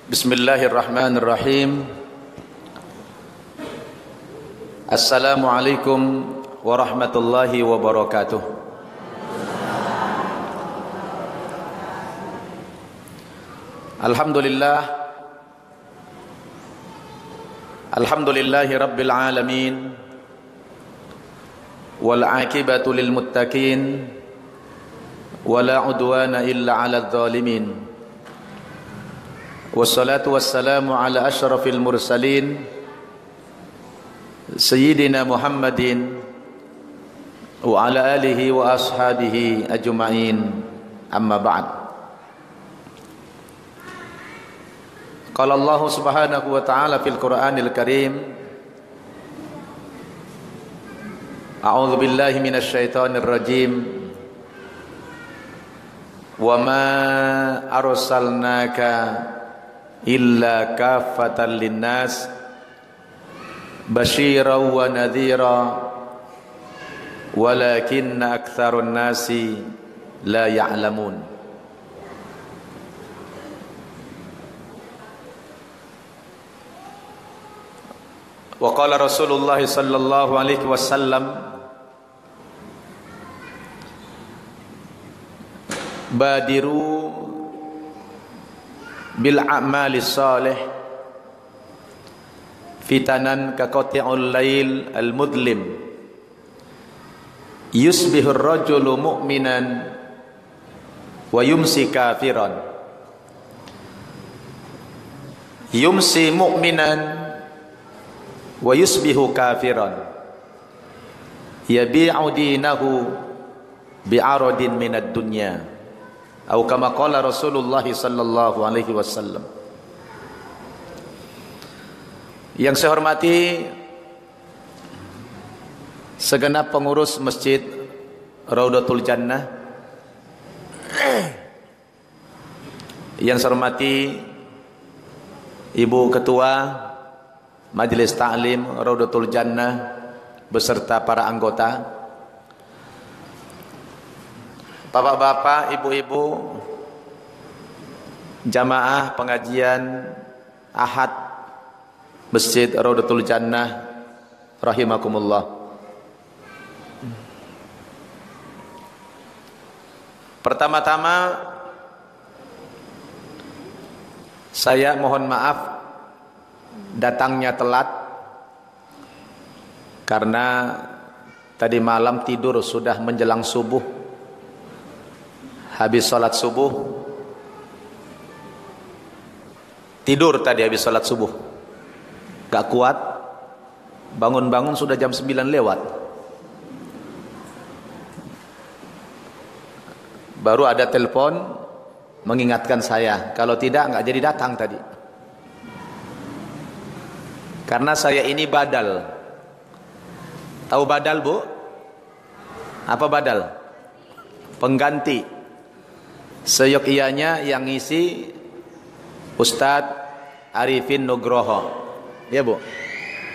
Bismillahirrahmanirrahim. Assalamualaikum warahmatullahi wabarakatuh. Alhamdulillahi rabbil alamin, wal aqibatu lil muttaqin, wala udwana illa 'alal zalimin. Wassalatu wassalamu ala asyrafil mursalin Sayyidina Muhammadin wa ala alihi wa ashabihi ajma'in, amma ba'd. Qala Allah subhanahu wa ta'ala fil Qur'anil Karim, a'udzu billahi minasy syaithanir rajim, wa ma arsalnaka illa kaffatan linnas basyiran wa nadhira walakinna aktsarun nasi la ya'lamun. Wa qala Rasulullah sallallahu alaihi wasallam, badiru bil a'mali salih fitanan ka qati'ul lail al mudlim yusbihu ar-rajulu mu'minan wa yumsi kafiran, yumsi mu'minan wa yusbihu kafiran, yabi'u dinahu bi'aradin minad dunya, atau kama qala Rasulullah sallallahu alaihi wasallam. Yang saya hormati segenap pengurus Masjid Raudatul Jannah, yang saya hormati Ibu Ketua Majelis Ta'lim Raudatul Jannah beserta para anggota, bapak-bapak, ibu-ibu, jamaah pengajian Ahad Masjid Raudatul Jannah rahimakumullah. Pertama-tama saya mohon maaf datangnya telat karena tadi malam tidur sudah menjelang subuh. Habis sholat subuh, tidur tadi habis sholat subuh, gak kuat, bangun-bangun sudah jam 9 lewat. Baru ada telepon mengingatkan saya, kalau tidak gak jadi datang tadi. Karena saya ini badal. Tahu badal, Bu? Apa badal? Pengganti. Seyogyanya yang ngisi Ustadz Arifin Nugroho, ya Bu,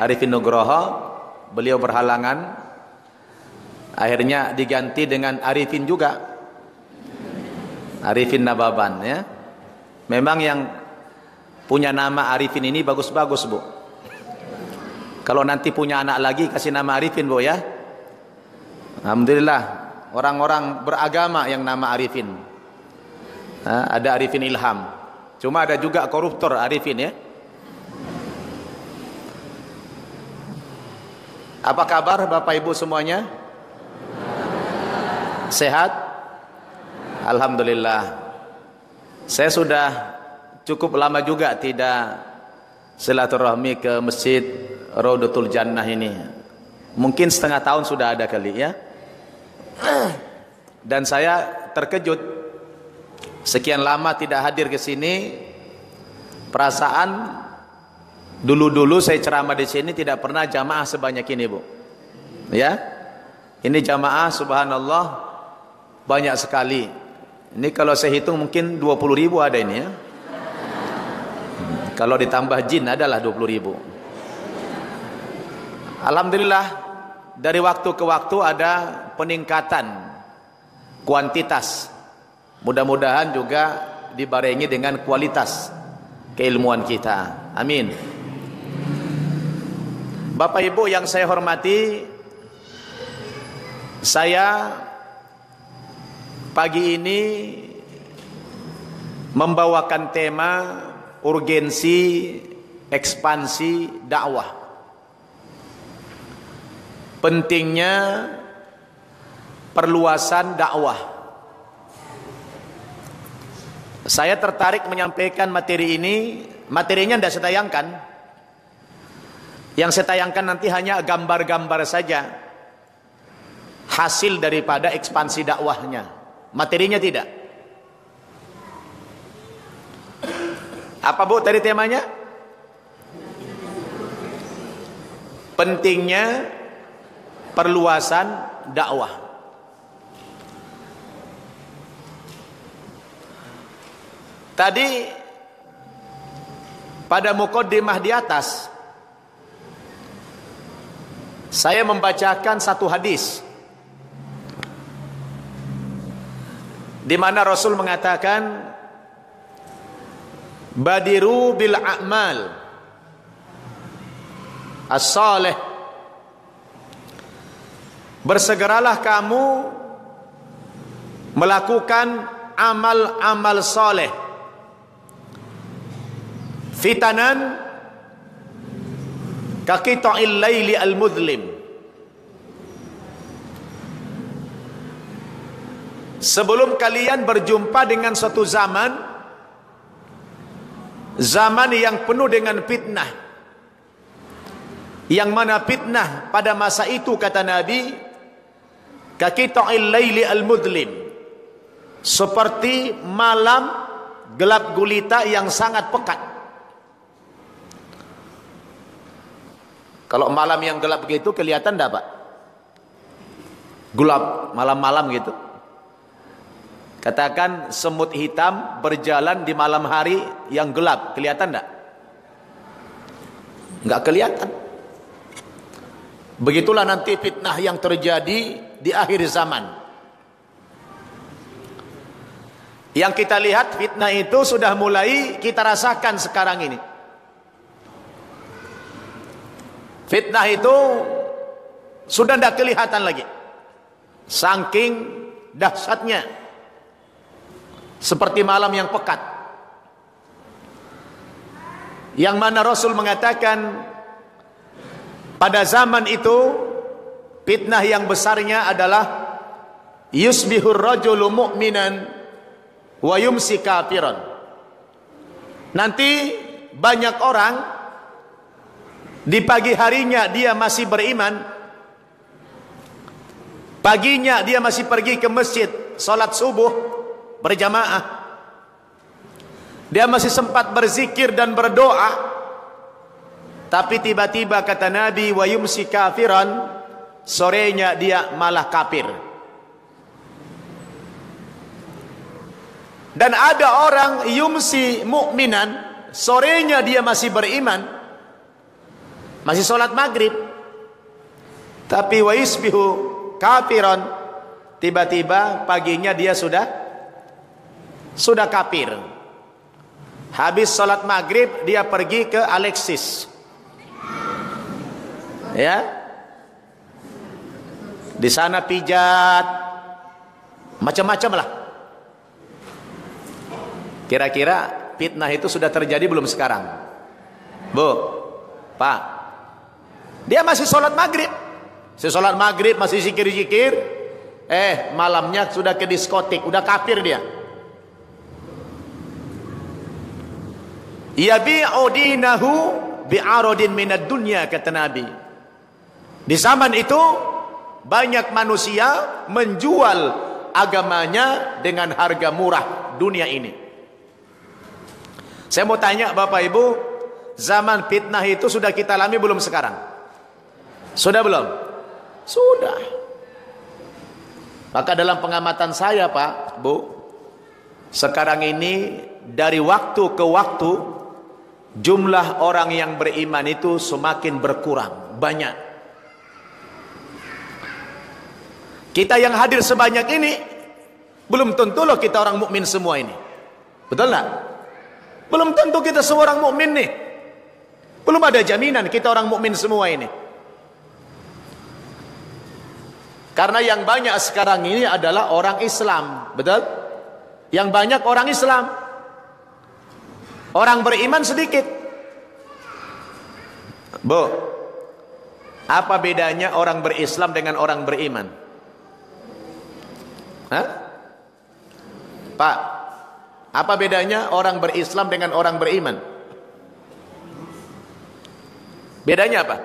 Arifin Nugroho, beliau berhalangan, akhirnya diganti dengan Arifin juga, Arifin Nababan, ya. Memang yang punya nama Arifin ini bagus-bagus, Bu. Kalau nanti punya anak lagi kasih nama Arifin, Bu, ya. Alhamdulillah, orang-orang beragama yang nama Arifin. Ada Arifin Ilham, cuma ada juga koruptor Arifin, ya. Apa kabar Bapak Ibu semuanya? Sehat? Alhamdulillah. Saya sudah cukup lama juga tidak silaturahmi ke Masjid Raudatul Jannah ini. Mungkin setengah tahun sudah ada kali, ya. Dan saya terkejut. Sekian lama tidak hadir ke sini, perasaan dulu-dulu saya ceramah di sini tidak pernah jamaah sebanyak ini, Bu. Ya, ini jamaah subhanallah banyak sekali. Ini kalau saya hitung mungkin 20.000 ada ini, ya. Kalau ditambah jin adalah 20.000. Alhamdulillah dari waktu ke waktu ada peningkatan kuantitas. Mudah-mudahan juga dibarengi dengan kualitas keilmuan kita. Amin. Bapak Ibu yang saya hormati, saya pagi ini membawakan tema urgensi ekspansi dakwah. Pentingnya perluasan dakwah. Saya tertarik menyampaikan materi ini. Materinya tidak saya tayangkan. Yang saya tayangkan nanti hanya gambar-gambar saja, hasil daripada ekspansi dakwahnya. Materinya tidak. Apa Bu tadi temanya? Pentingnya perluasan dakwah. Tadi pada muqaddimah di atas saya membacakan satu hadis di mana Rasul mengatakan, badiru bil a'mal as-salih, bersegeralah kamu melakukan amal-amal saleh, fitanan kaqita'il laili al-mudlim, sebelum kalian berjumpa dengan suatu zaman yang penuh dengan fitnah, yang mana fitnah pada masa itu kata Nabi kaqita'il laili al-mudlim, seperti malam gelap gulita yang sangat pekat. Kalau malam yang gelap begitu kelihatan enggak Pak? Gelap malam-malam gitu. Katakan semut hitam berjalan di malam hari yang gelap, kelihatan enggak? Enggak kelihatan. Begitulah nanti fitnah yang terjadi di akhir zaman. Yang kita lihat fitnah itu sudah mulai kita rasakan sekarang ini. Fitnah itu sudah tidak kelihatan lagi, saking dahsyatnya, seperti malam yang pekat. Yang mana Rasul mengatakan pada zaman itu fitnah yang besarnya adalah yusbihur rajulu mu'minan wa yumsi kafiran. Nanti banyak orang di pagi harinya dia masih beriman, paginya dia masih pergi ke masjid salat subuh berjamaah, dia masih sempat berzikir dan berdoa, tapi tiba-tiba kata Nabi wa yumsi kafiran, sorenya dia malah kafir. Dan ada orang yumsi mu'minan, sorenya dia masih beriman, masih sholat maghrib, tapi wa yusbihu kafiran, tiba-tiba paginya dia sudah kafir. Habis sholat maghrib dia pergi ke Alexis, ya, di sana pijat, macam-macam lah. Kira-kira fitnah itu sudah terjadi belum sekarang, Bu, Pak? Dia masih sholat maghrib, masih zikir-zikir, malamnya sudah ke diskotik, udah kafir dia. Yabi'u dinahu bi'aradin minad dunya, kata Nabi. Di zaman itu banyak manusia menjual agamanya dengan harga murah dunia ini. Saya mau tanya Bapak Ibu, zaman fitnah itu sudah kita alami belum sekarang? Sudah belum? Sudah. Maka dalam pengamatan saya Pak, Bu, sekarang ini dari waktu ke waktu jumlah orang yang beriman itu semakin berkurang, banyak. Kita yang hadir sebanyak ini belum tentu loh kita orang mukmin semua ini. Betul enggak? Belum tentu kita semua orang mukmin nih. Belum ada jaminan kita orang mukmin semua ini. Karena yang banyak sekarang ini adalah orang Islam, betul? Yang banyak orang Islam. Orang beriman sedikit. Bu, apa bedanya orang berislam dengan orang beriman? Hah? Pak, apa bedanya orang berislam dengan orang beriman? Bedanya apa?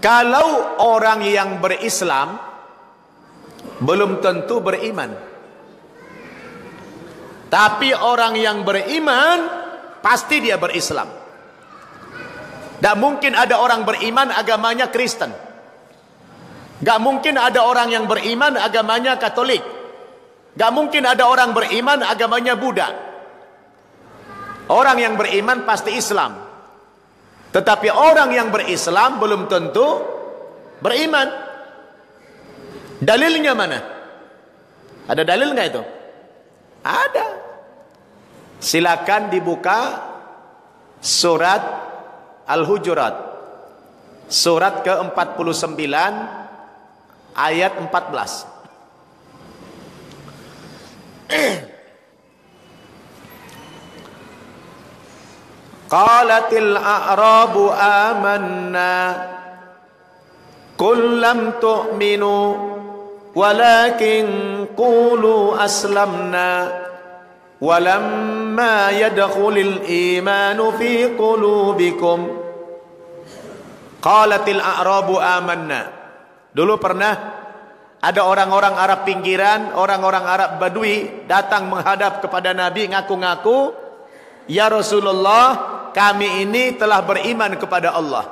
Kalau orang yang berislam belum tentu beriman. Tapi orang yang beriman pasti dia berislam. Tidak mungkin ada orang beriman agamanya Kristen. Gak mungkin ada orang yang beriman agamanya Katolik. Gak mungkin ada orang beriman agamanya Buddha. Orang yang beriman pasti Islam. Tetapi orang yang berislam belum tentu beriman. Dalilnya mana? Ada dalil nggak itu? Ada. Silakan dibuka surat Al-Hujurat, surat ke-49 ayat 14. Qalatil a'rabu amanna qul lam tu'minu walakin qulu aslamna walamma yadkhulil imanu fi qulubikum. Qalatil a'rabu amanna. Dulu pernah ada orang-orang Arab pinggiran, orang-orang Arab Badui datang menghadap kepada Nabi ngaku-ngaku, "Ya Rasulullah, kami ini telah beriman kepada Allah."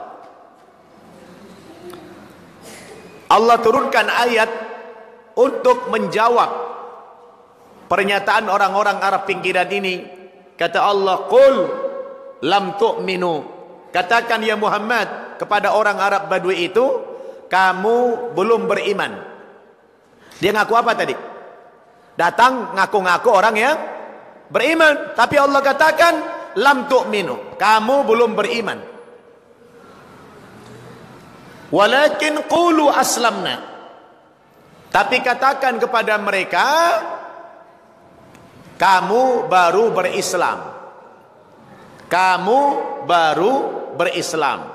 Allah turunkan ayat untuk menjawab pernyataan orang-orang Arab pinggiran ini. Kata Allah, "Qul lam tu'minu." Katakan ya Muhammad kepada orang Arab Badui itu, kamu belum beriman. Dia ngaku apa tadi? Datang ngaku-ngaku orang yang beriman. Tapi Allah katakan, lam tu'minu, kamu belum beriman. Walakin qulu aslamna. Tapi katakan kepada mereka, kamu baru berislam. Kamu baru berislam,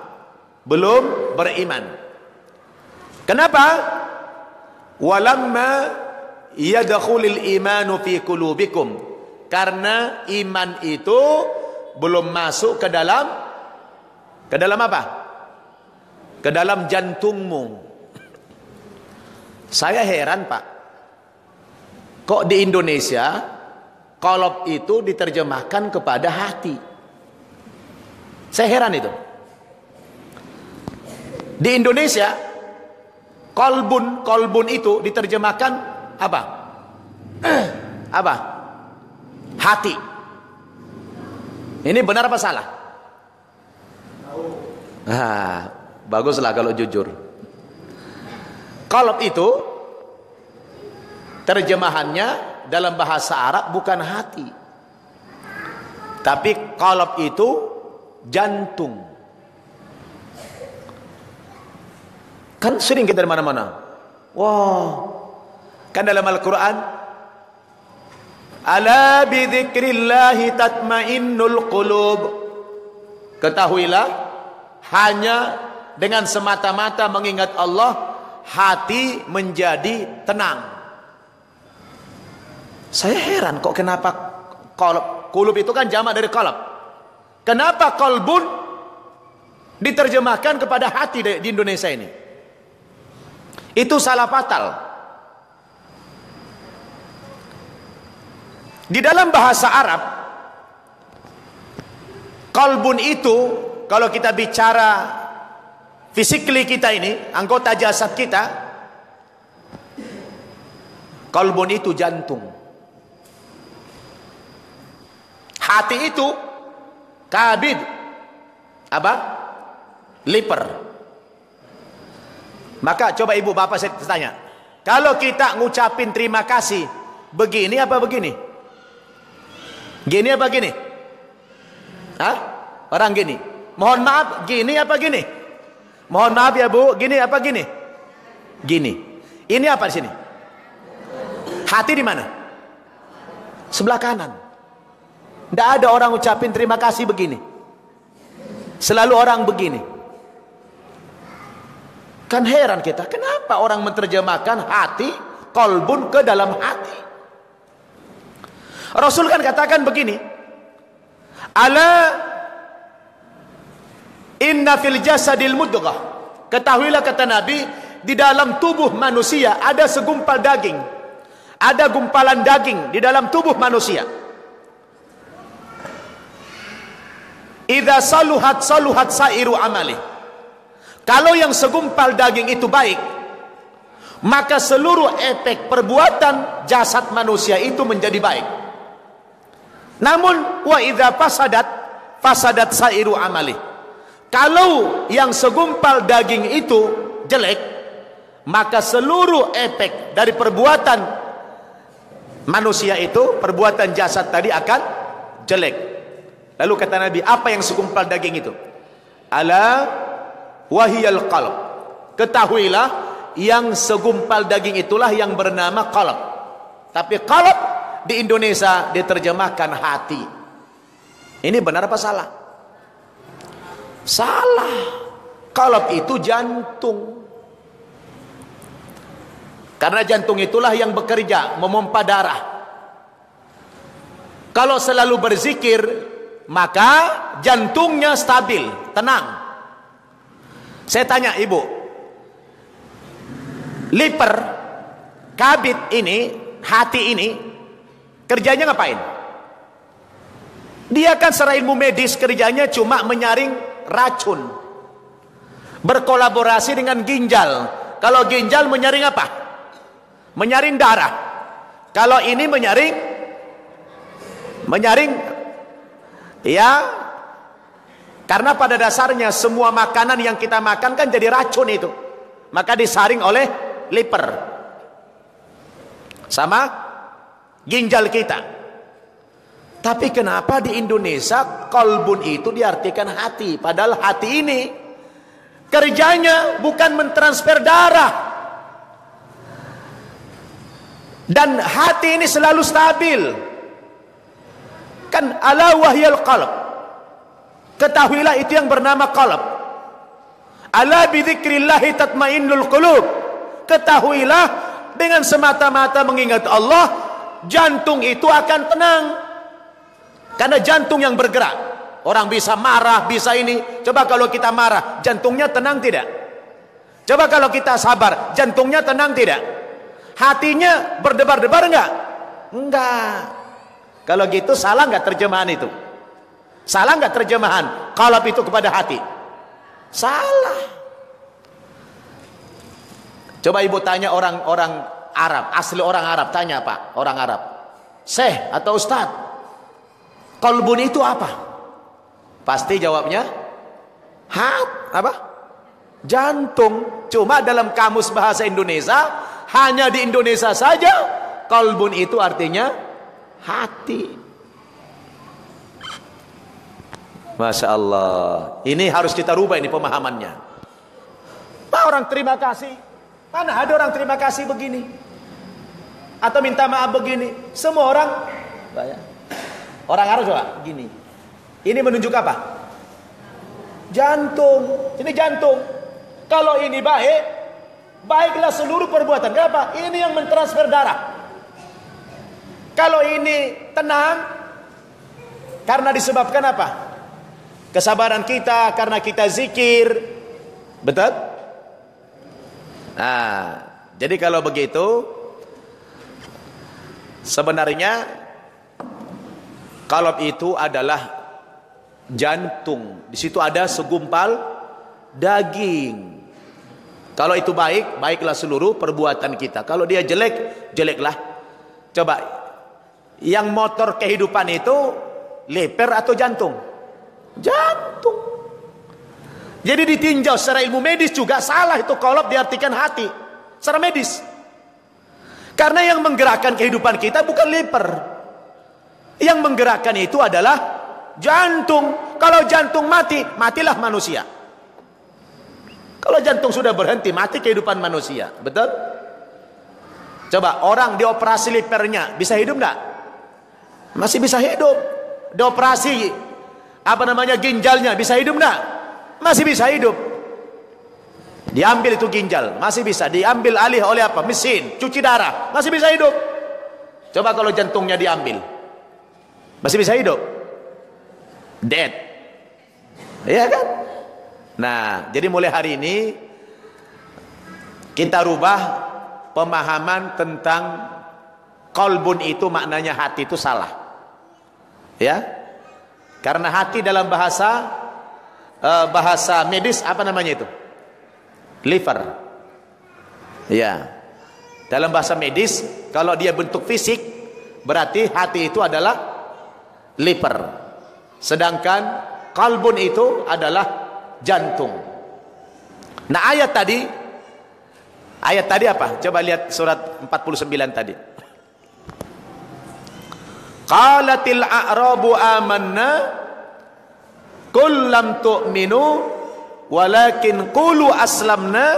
belum beriman. Kenapa? Walamma yadkhulul imanu fi qulubikum. Karena iman itu belum masuk ke dalam apa? Ke dalam jantungmu. Saya heran, Pak. Kok di Indonesia qalb itu diterjemahkan kepada hati? Saya heran itu. Di Indonesia kolbun itu diterjemahkan apa? Apa? Hati. Ini benar apa salah? Baguslah kalau jujur. Qalb itu terjemahannya dalam bahasa Arab bukan hati, tapi qalb itu jantung. Kan sering kita di mana-mana. Wah, kan dalam Al-Quran, ala bidzikrillahi tatmainnul qulub. Ketahuilah, hanya dengan semata-mata mengingat Allah, hati menjadi tenang. Saya heran kok kenapa qulub itu kan jamak dari qalb. Kenapa qalbun diterjemahkan kepada hati di Indonesia ini? Itu salah fatal. Di dalam bahasa Arab, qalbun itu kalau kita bicara physically kita ini, anggota jasad kita, qalbun itu jantung. Hati itu kabid, apa? Liver. Maka coba ibu bapak saya tanya, kalau kita ngucapin terima kasih, begini apa begini? Gini apa gini? Hah? Orang gini. Mohon maaf, gini apa gini? Mohon maaf ya bu, gini apa gini? Gini. Ini apa di sini? Hati di mana? Sebelah kanan. Tidak ada orang ucapin terima kasih begini. Selalu orang begini. Kan heran kita, kenapa orang menerjemahkan hati, kolbun ke dalam hati? Rasul kan katakan begini, ala inna fil jasadil mudghah. Ketahuilah kata Nabi, di dalam tubuh manusia ada segumpal daging. Ada gumpalan daging di dalam tubuh manusia. Idza saluhat saluhat sairu amali. Kalau yang segumpal daging itu baik, maka seluruh efek perbuatan jasad manusia itu menjadi baik. Namun wa idza fasadat fasadat sairu amali. Kalau yang segumpal daging itu jelek, maka seluruh efek dari perbuatan manusia itu, perbuatan jasad tadi akan jelek. Lalu kata Nabi, apa yang segumpal daging itu? Ala wahiyal qalb. Ketahuilah, yang segumpal daging itulah yang bernama qalb. Tapi qalb di Indonesia diterjemahkan hati. Ini benar apa salah? Salah. Qalb itu jantung. Karena jantung itulah yang bekerja, memompa darah. Kalau selalu berzikir, maka jantungnya stabil, tenang. Saya tanya ibu, liver, kabid ini, hati ini, kerjanya ngapain? Dia kan secara ilmu medis kerjanya cuma menyaring racun. Berkolaborasi dengan ginjal. Kalau ginjal menyaring apa? Menyaring darah. Kalau ini menyaring ya, karena pada dasarnya semua makanan yang kita makan kan jadi racun itu. Maka disaring oleh liver sama ginjal kita. Tapi kenapa di Indonesia kolbun itu diartikan hati? Padahal hati ini kerjanya bukan mentransfer darah. Dan hati ini selalu stabil. Kan ala wahyal qalb. Ketahuilah itu yang bernama qalb. Ala bidzikrillahi tatmainnul qulub. Ketahuilah dengan semata-mata mengingat Allah, jantung itu akan tenang. Karena jantung yang bergerak. Orang bisa marah, bisa ini. Coba kalau kita marah, jantungnya tenang tidak? Coba kalau kita sabar, jantungnya tenang tidak? Hatinya berdebar-debar enggak? Enggak. Kalau gitu salah enggak terjemahan itu? Salah enggak terjemahan qalb itu kepada hati? Salah. Coba ibu tanya orang-orang Arab, asli orang Arab, tanya Pak, orang Arab. Syekh atau Ustaz, qalbun itu apa? Pasti jawabnya apa? Jantung. Cuma dalam kamus bahasa Indonesia, hanya di Indonesia saja qalbun itu artinya hati. Masya Allah. Ini harus kita rubah ini pemahamannya. Nah, orang terima kasih, mana ada orang terima kasih begini atau minta maaf begini? Semua orang orang Arab coba gini. Ini menunjuk apa? Jantung. Ini jantung. Kalau ini baik, baiklah seluruh perbuatan. Kenapa? Ini yang mentransfer darah. Kalau ini tenang, karena disebabkan apa? Kesabaran kita, karena kita zikir. Betul? Nah, jadi kalau begitu, sebenarnya qalb itu adalah jantung. Di situ ada segumpal daging. Kalau itu baik, baiklah seluruh perbuatan kita. Kalau dia jelek, jeleklah. Coba, yang motor kehidupan itu liver atau jantung? Jantung. Jadi ditinjau secara ilmu medis juga salah itu qalb diartikan hati secara medis. Karena yang menggerakkan kehidupan kita bukan liver. Yang menggerakkan itu adalah jantung. Kalau jantung mati, matilah manusia. Kalau jantung sudah berhenti, mati kehidupan manusia. Betul? Coba orang dioperasi livernya, bisa hidup enggak? Masih bisa hidup. Dioperasi ginjalnya, bisa hidup enggak? Masih bisa hidup. Diambil itu ginjal, masih bisa diambil alih oleh apa? Mesin, cuci darah, masih bisa hidup. Coba kalau jantungnya diambil, masih bisa hidup? Dead. Iya kan? Nah, jadi mulai hari ini kita rubah pemahaman tentang qalbun itu maknanya hati itu salah. Ya. Karena hati dalam bahasa medis apa namanya itu? Liver. Ya. Dalam bahasa medis kalau dia bentuk fisik berarti hati itu adalah liver. Sedangkan qalbun itu adalah jantung. Nah, ayat tadi apa? Coba lihat surat 49 tadi. Qalatil a'rabu amanna qul lam tu'minu walakin qulu aslamna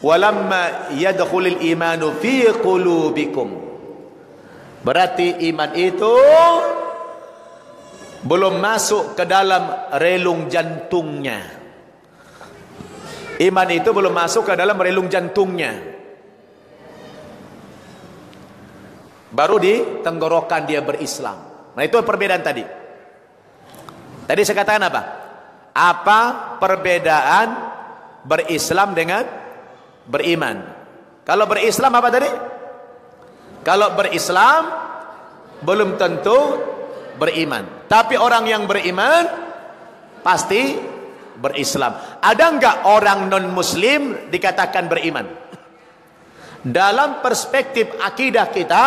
walamma yadkhulul imanu fi qulubikum. Berarti iman itu belum masuk ke dalam relung jantungnya. Iman itu belum masuk ke dalam relung jantungnya. Baru di tenggorokan dia berislam. Nah, itu perbedaan tadi. Tadi saya katakan apa? Apa perbedaan berislam dengan beriman? Kalau berislam apa tadi? Kalau berislam belum tentu beriman. Tapi orang yang beriman pasti berislam. Ada enggak orang non muslim dikatakan beriman? Dalam perspektif akidah kita,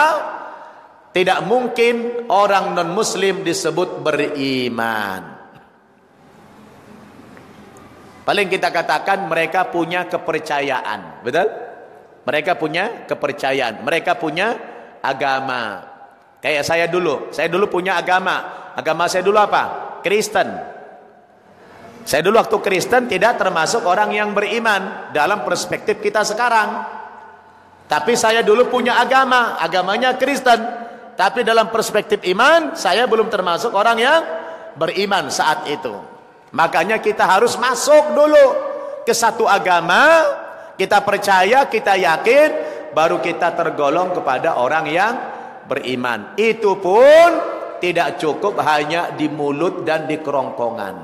tidak mungkin orang non muslim disebut beriman. Paling kita katakan mereka punya kepercayaan. Betul? Mereka punya kepercayaan. Mereka punya agama. Kayak saya dulu punya agama. Agama saya dulu apa? Kristen. Saya dulu waktu Kristen tidak termasuk orang yang beriman dalam perspektif kita sekarang. Tapi saya dulu punya agama, agamanya Kristen. Tapi dalam perspektif iman, saya belum termasuk orang yang beriman saat itu. Makanya kita harus masuk dulu ke satu agama, kita percaya, kita yakin, baru kita tergolong kepada orang yang beriman. Itu pun tidak cukup hanya di mulut dan di kerongkongan.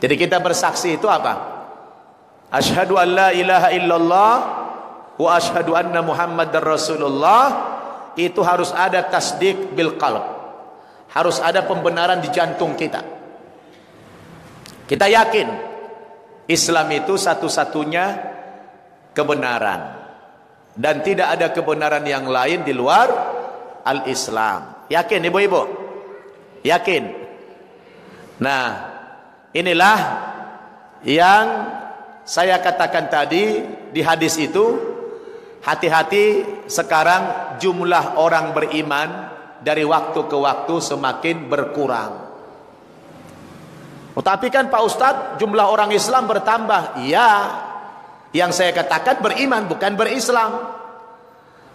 Jadi kita bersaksi itu apa? Asyhadu an la ilaha illallah wa asyhadu anna Muhammadar Rasulullah. Itu harus ada tasdik bil qalb. Harus ada pembenaran di jantung kita. Kita yakin Islam itu satu-satunya kebenaran dan tidak ada kebenaran yang lain di luar al-Islam. Yakin ibu-ibu? Yakin? Nah, inilah yang saya katakan tadi di hadis itu. Hati-hati sekarang jumlah orang beriman dari waktu ke waktu semakin berkurang. Tapi kan Pak Ustadz, jumlah orang Islam bertambah. Iya, yang saya katakan beriman bukan berislam.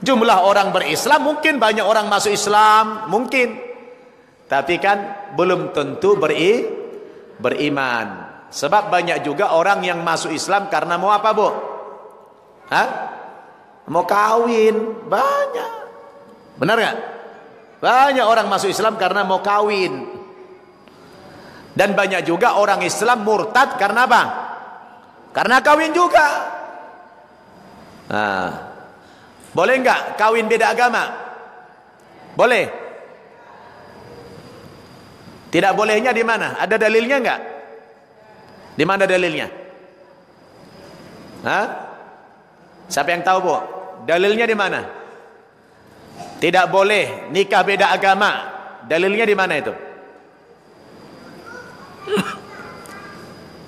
Jumlah orang berislam mungkin banyak orang masuk Islam, mungkin. Tapi kan belum tentu beriman. Sebab banyak juga orang yang masuk Islam karena mau apa, Bu? Hah? Mau kawin, banyak. Benar gak? Banyak orang masuk Islam karena mau kawin. Dan banyak juga orang Islam murtad karena apa? Karena kawin juga. Nah, boleh nggak kawin beda agama? Boleh. Tidak bolehnya di mana? Ada dalilnya nggak? Di mana dalilnya? Hah? Siapa yang tahu, Bu? Dalilnya di mana? Tidak boleh nikah beda agama. Dalilnya di mana itu?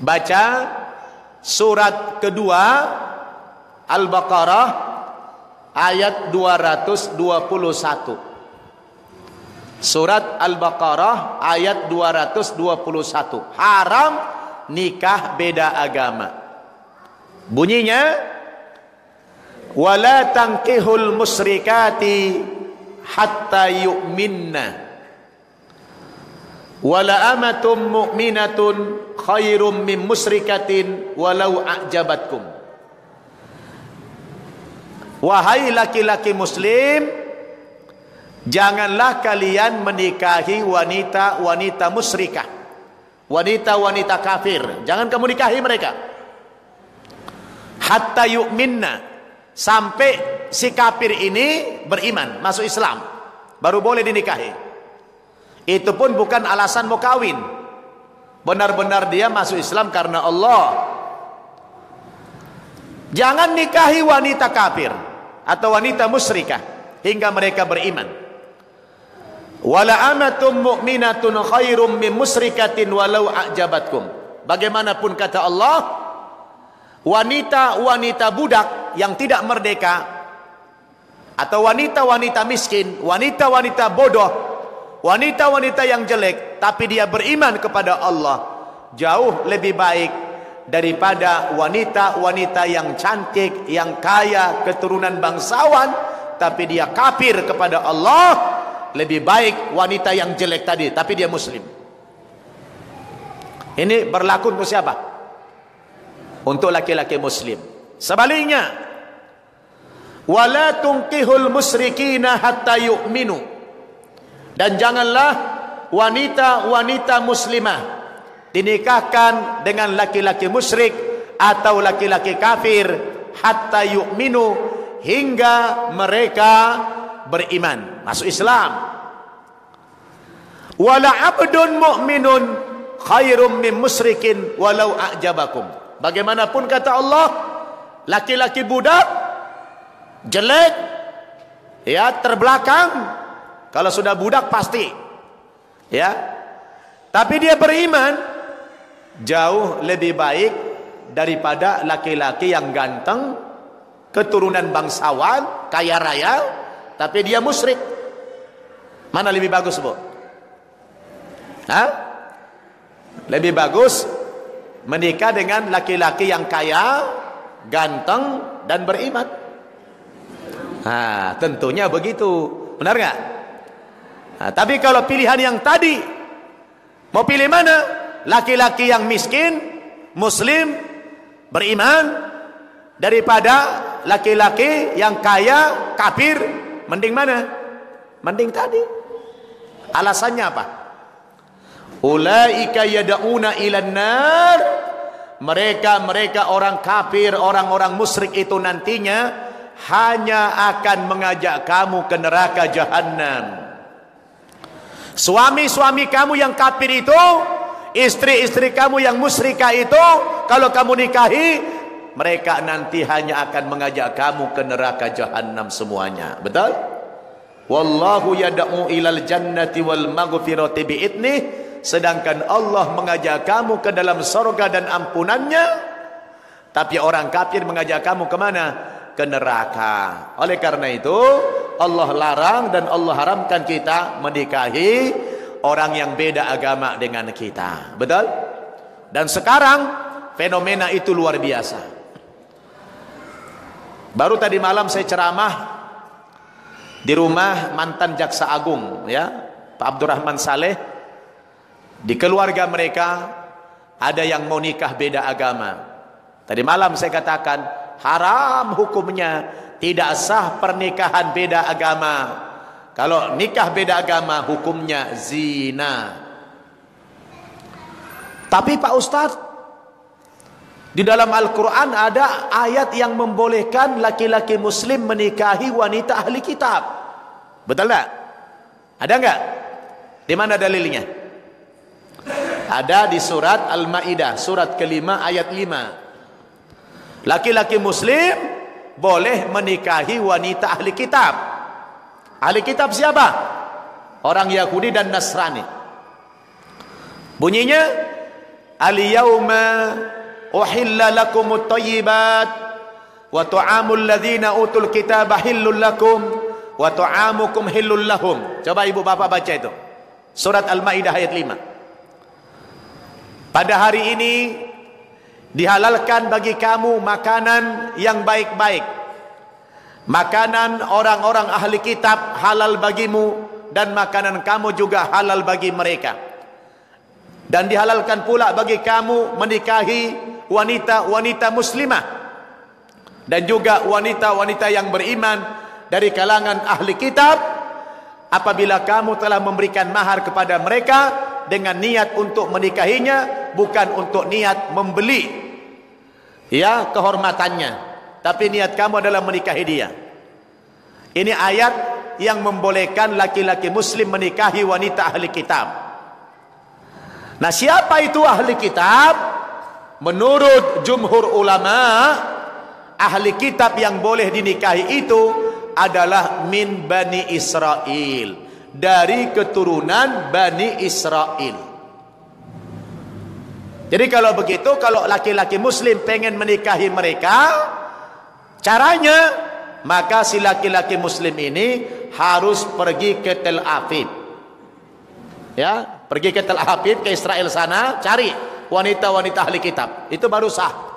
baca surat kedua Al-Baqarah ayat 221. Surat Al-Baqarah ayat 221. Haram nikah beda agama. Bunyinya, wala tankihul musyrikati hatta yu'minna wala amatum mu'minatun khairum min musyrikatin walau a'jabatkum. Wahai laki-laki muslim, janganlah kalian menikahi wanita-wanita musyrikah, wanita-wanita kafir. Jangan kamu nikahi mereka hatta yu'minna, sampai si kafir ini beriman, masuk Islam, baru boleh dinikahi. Itu pun bukan alasan mau kawin, benar-benar dia masuk Islam karena Allah. Jangan nikahi wanita kafir atau wanita musyrikah hingga mereka beriman. Wala amatum mu'minatun khairum min musyrikatin walau a'jabatkum. Bagaimanapun kata Allah, wanita-wanita budak yang tidak merdeka atau wanita-wanita miskin, wanita-wanita bodoh, wanita-wanita yang jelek, tapi dia beriman kepada Allah, jauh lebih baik daripada wanita-wanita yang cantik, yang kaya, keturunan bangsawan, tapi dia kafir kepada Allah. Lebih baik wanita yang jelek tadi, tapi dia muslim. Ini berlaku untuk siapa? Untuk laki-laki muslim. Sebaliknya, wala tunkihul musyrikina hatta yu'minu. Dan janganlah wanita-wanita muslimah dinikahkan dengan laki-laki musyrik atau laki-laki kafir hatta yu'minu, hingga mereka beriman, masuk Islam. Wala abdun mu'minun khairum min musyrikin walau a'jabakum. Bagaimanapun kata Allah, laki-laki budak jelek, ya, terbelakang. Kalau sudah budak pasti, ya, tapi dia beriman, jauh lebih baik daripada laki-laki yang ganteng, keturunan bangsawan, kaya raya, tapi dia musyrik. Mana lebih bagus, Bu? Hah? Lebih bagus menikah dengan laki-laki yang kaya, ganteng, dan beriman. Nah, tentunya begitu. Benar nggak? Nah, tapi kalau pilihan yang tadi, mau pilih mana? Laki-laki yang miskin, muslim, beriman, daripada laki-laki yang kaya, kafir, mending mana? Mending tadi. Alasannya apa? Ulaika yad'una ilan nar. Mereka orang kafir, orang-orang musyrik itu nantinya hanya akan mengajak kamu ke neraka jahanam. Suami-suami kamu yang kafir itu, istri-istri kamu yang musyrikah itu, kalau kamu nikahi, mereka nanti hanya akan mengajak kamu ke neraka jahanam semuanya. Betul? Wallahu yad'u ilal jannati wal maghfirati bi'idnih. Sedangkan Allah mengajak kamu ke dalam surga dan ampunannya, tapi orang kafir mengajak kamu kemana? Ke neraka. Oleh karena itu Allah larang dan Allah haramkan kita menikahi orang yang beda agama dengan kita. Betul? Dan sekarang fenomena itu luar biasa. Baru tadi malam saya ceramah di rumah mantan Jaksa Agung, ya, Pak Abdurrahman Saleh. Di keluarga mereka ada yang mau nikah beda agama. Tadi malam saya katakan haram hukumnya, tidak sah pernikahan beda agama. Kalau nikah beda agama hukumnya zina. Tapi Pak Ustadz, di dalam Al-Quran ada ayat yang membolehkan laki-laki muslim menikahi wanita ahli kitab. Betul tak? Ada enggak? Di mana dalilnya? Ada di surat Al-Maidah, surat kelima ayat 5. Laki-laki muslim boleh menikahi wanita ahli kitab. Ahli kitab siapa? Orang Yahudi dan Nasrani. Bunyinya, al-yawma uhilla lakumut thayyibat wa ta'amul ladzina utul kitaba hillul lakum wa ta'amukum hillul lahum. Coba ibu bapak baca itu. Surat Al-Maidah ayat 5. Pada hari ini dihalalkan bagi kamu makanan yang baik-baik. Makanan orang-orang ahli kitab halal bagimu, dan makanan kamu juga halal bagi mereka. Dan dihalalkan pula bagi kamu menikahi wanita-wanita muslimah dan juga wanita-wanita yang beriman dari kalangan ahli kitab, apabila kamu telah memberikan mahar kepada mereka dengan niat untuk menikahinya, bukan untuk niat membeli ya kehormatannya, tapi niat kamu adalah menikahi dia. Ini ayat yang membolehkan laki-laki muslim menikahi wanita ahli kitab. Nah, siapa itu ahli kitab? Menurut jumhur ulama, ahli kitab yang boleh dinikahi itu adalah min Bani Israel, dari keturunan Bani Israel. Jadi kalau begitu, kalau laki-laki muslim pengen menikahi mereka, caranya, maka si laki-laki muslim ini harus pergi ke Tel Aviv, ya, pergi ke Tel Aviv, ke Israel sana, cari wanita-wanita ahli kitab, itu baru sah.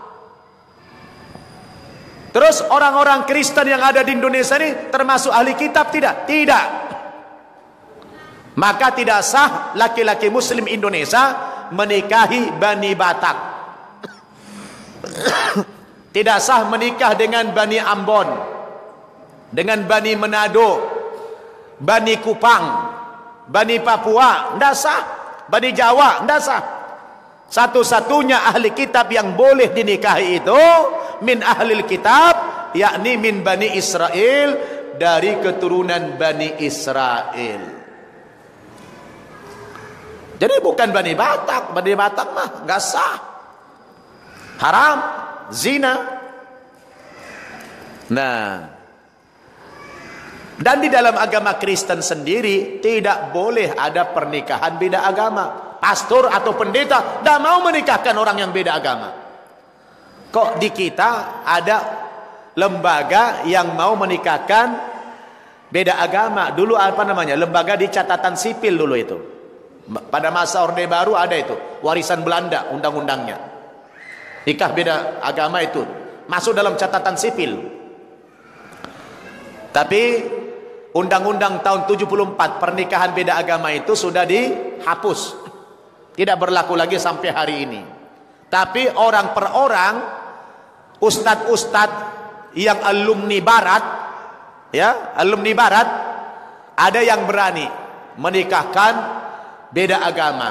Terus orang-orang Kristen yang ada di Indonesia ini termasuk ahli kitab tidak? Tidak. Maka tidak sah laki-laki muslim Indonesia menikahi Bani Batak. Tidak sah menikah dengan Bani Ambon, dengan Bani Manado, Bani Kupang, Bani Papua, tidak sah. Bani Jawa, tidak sah. Satu-satunya ahli kitab yang boleh dinikahi itu min ahlil kitab, yakni min Bani Israel, dari keturunan Bani Israel. Jadi bukan Bani Batak. Bani Batak mah nggak sah, haram, zina. Nah, dan di dalam agama Kristen sendiri tidak boleh ada pernikahan beda agama. Pastor atau pendeta tidak mau menikahkan orang yang beda agama. Kok di kita ada lembaga yang mau menikahkan beda agama? Dulu apa namanya? Lembaga di catatan sipil dulu itu. Pada masa Orde Baru ada itu, warisan Belanda undang-undangnya. Nikah beda agama itu masuk dalam catatan sipil. Tapi undang-undang tahun 74 pernikahan beda agama itu sudah dihapus. Tidak berlaku lagi sampai hari ini. Tapi orang per orang, ustadz-ustadz yang alumni barat, ya, alumni barat, ada yang berani menikahkan beda agama.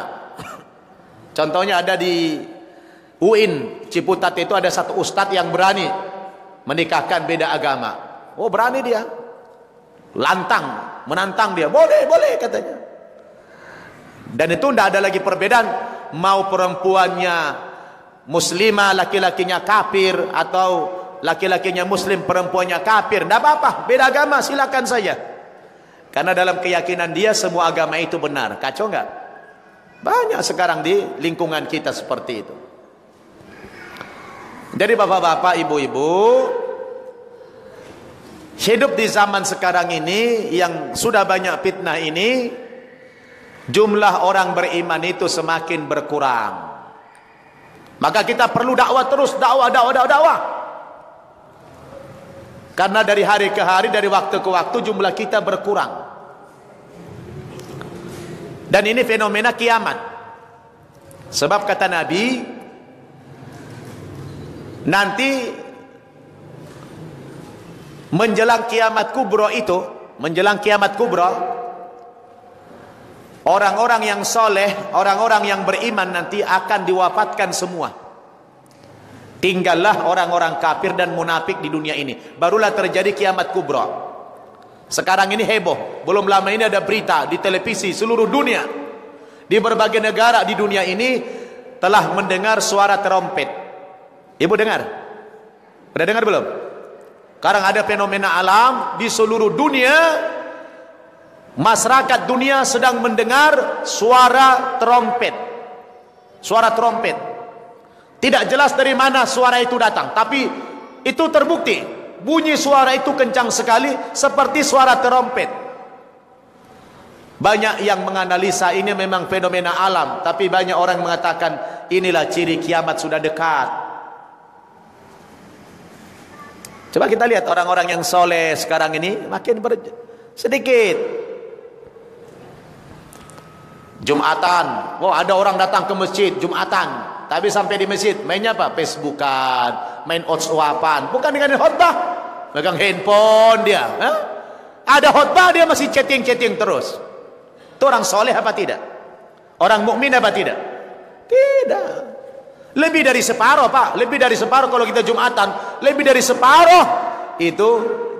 Contohnya ada di UIN Ciputat itu ada satu ustadz yang berani menikahkan beda agama. Oh, berani dia, lantang, menantang dia, boleh, boleh katanya. Dan itu tidak ada lagi perbedaan, mau perempuannya muslimah, laki-lakinya kafir, atau laki-lakinya muslim, perempuannya kafir, tidak apa-apa, beda agama silakan saja. Karena dalam keyakinan dia semua agama itu benar. Kacau nggak? Banyak sekarang di lingkungan kita seperti itu. Jadi bapak-bapak, ibu-ibu, hidup di zaman sekarang ini yang sudah banyak fitnah ini, jumlah orang beriman itu semakin berkurang. Maka kita perlu dakwah terus, dakwah. Karena dari hari ke hari, dari waktu ke waktu jumlah kita berkurang. Dan ini fenomena kiamat. Sebab kata Nabi, nanti menjelang kiamat kubro itu, menjelang kiamat kubro, orang-orang yang soleh, orang-orang yang beriman nanti akan diwafatkan semua. Tinggallah orang-orang kafir dan munafik di dunia ini. Barulah terjadi kiamat kubra. Sekarang ini heboh. Belum lama ini ada berita di televisi seluruh dunia. Di berbagai negara di dunia ini telah mendengar suara trompet. Ibu dengar? Udah dengar belum? Sekarang ada fenomena alam di seluruh dunia. Masyarakat dunia sedang mendengar suara trompet. suara trompet. Tidak jelas dari mana suara itu datang, tapi itu terbukti bunyi suara itu kencang sekali seperti suara trompet. Banyak yang menganalisa ini memang fenomena alam, tapi banyak orang mengatakan inilah ciri kiamat sudah dekat. Coba kita lihat orang-orang yang soleh sekarang ini makin sedikit. Jumatan, ada orang datang ke masjid Jumatan, tapi sampai di masjid mainnya apa? Facebookan, main WhatsAppan, bukan dengan khutbah, megang handphone dia. Ada khutbah dia masih chatting terus. Itu orang soleh apa tidak? Orang mukmin apa tidak? Tidak. Lebih dari separuh, Pak. Lebih dari separuh kalau kita Jumatan, lebih dari separuh itu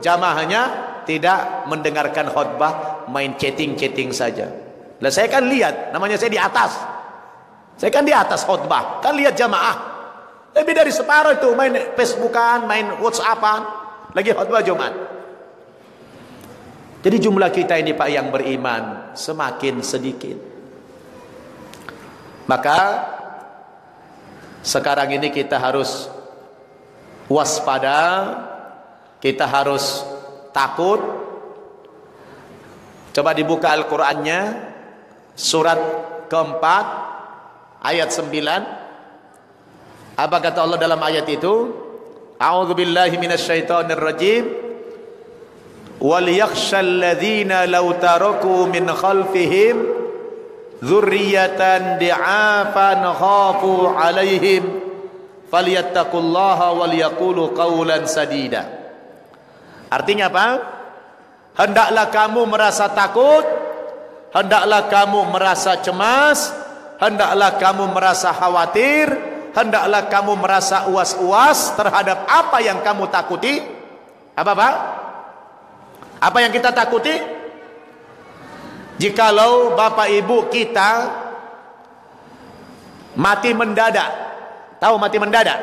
jamaahnya tidak mendengarkan khutbah, main chatting saja. Lah saya kan lihat, namanya saya di atas. Saya kan di atas khutbah, kan lihat jamaah. Lebih dari separuh itu main Facebookan, main WhatsAppan, lagi khutbah Jumat. Jadi jumlah kita ini Pak yang beriman semakin sedikit. Maka sekarang ini kita harus waspada, kita harus takut. Coba dibuka Al-Qur'annya, surat keempat ayat 9. Apa kata Allah dalam ayat itu? A'udzubillahi minasyaitonir rajim. Wal yakhshal ladzina law taraku min khalfihim dzurriyyatan di'afan khafu 'alaihim falyattaqullaha wal yaqulu qawlan sadida. Artinya apa? Hendaklah kamu merasa takut, hendaklah kamu merasa cemas, hendaklah kamu merasa khawatir, hendaklah kamu merasa uas-uas terhadap apa yang kamu takuti. Apa Pak? Apa yang kita takuti? Jikalau bapak ibu kita mati mendadak. Tahu mati mendadak?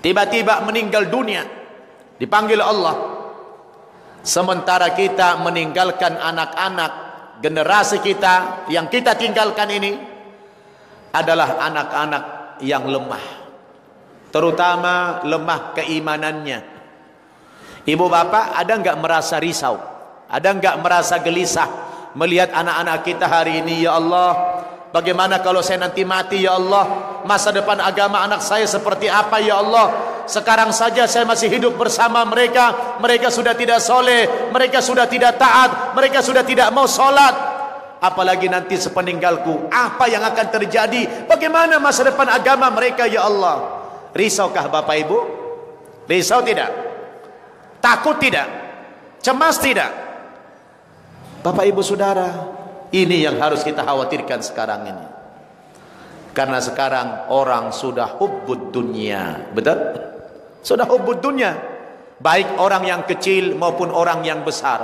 Tiba-tiba meninggal dunia, dipanggil Allah. Sementara kita meninggalkan anak-anak, generasi kita yang kita tinggalkan ini adalah anak-anak yang lemah, terutama lemah keimanannya. Ibu bapak ada enggak merasa risau? Ada enggak merasa gelisah melihat anak-anak kita hari ini? Ya Allah, bagaimana kalau saya nanti mati? Ya Allah, masa depan agama anak saya seperti apa? Ya Allah, sekarang saja saya masih hidup bersama mereka, mereka sudah tidak soleh, mereka sudah tidak taat, mereka sudah tidak mau sholat. Apalagi nanti sepeninggalku, apa yang akan terjadi? Bagaimana masa depan agama mereka? Ya Allah, risaukah bapak ibu? Risau tidak? Takut tidak? Cemas tidak? Bapak ibu saudara, ini yang harus kita khawatirkan sekarang ini. Karena sekarang orang sudah hubbud dunia. Betul? Sudah hubbud dunia. Baik orang yang kecil maupun orang yang besar.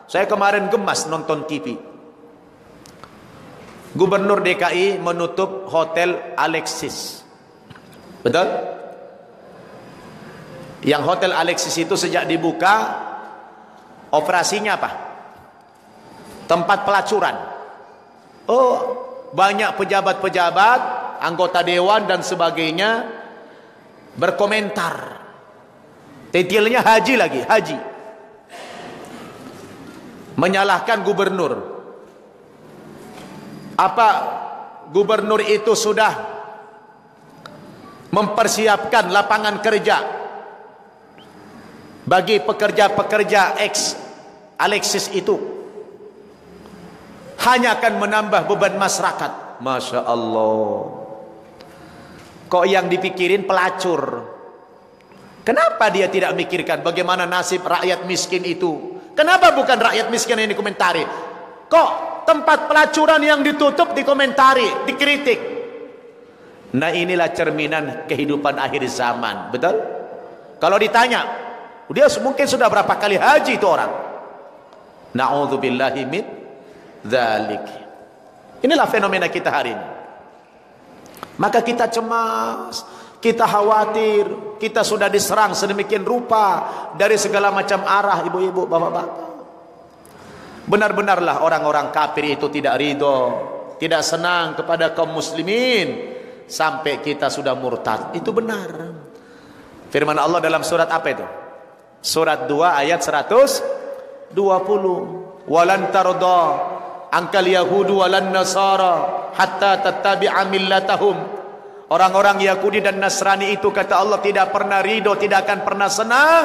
Saya kemarin gemas nonton TV. Gubernur DKI menutup Hotel Alexis. Betul? Yang Hotel Alexis itu sejak dibuka, operasinya apa? Tempat pelacuran. Banyak pejabat-pejabat, anggota dewan dan sebagainya berkomentar. Titilnya haji lagi, haji. Menyalahkan gubernur. Apa gubernur itu sudah mempersiapkan lapangan kerja bagi pekerja-pekerja ex Alexis itu? Hanya akan menambah beban masyarakat. Masya Allah. Kok yang dipikirin pelacur? Kenapa dia tidak mikirkan bagaimana nasib rakyat miskin itu? Kenapa bukan rakyat miskin yang dikomentari? Kok tempat pelacuran yang ditutup dikomentari, dikritik? Nah inilah cerminan kehidupan akhir zaman. Betul? Kalau ditanya, dia mungkin sudah berapa kali haji itu orang. Na'udzubillahi min dzalik. Inilah fenomena kita hari ini. Maka kita cemas, kita khawatir, kita sudah diserang sedemikian rupa dari segala macam arah, ibu-ibu, bapak-bapak. Benar-benarlah orang-orang kafir itu tidak ridho, tidak senang kepada kaum muslimin sampai kita sudah murtad. Itu benar. Firman Allah dalam surat apa itu? Surat 2 ayat 120. Walan tarda angkal yahudu walan nasara hatta tattabi'a millatahum. Orang-orang Yahudi dan Nasrani itu, kata Allah, tidak pernah ridho, tidak akan pernah senang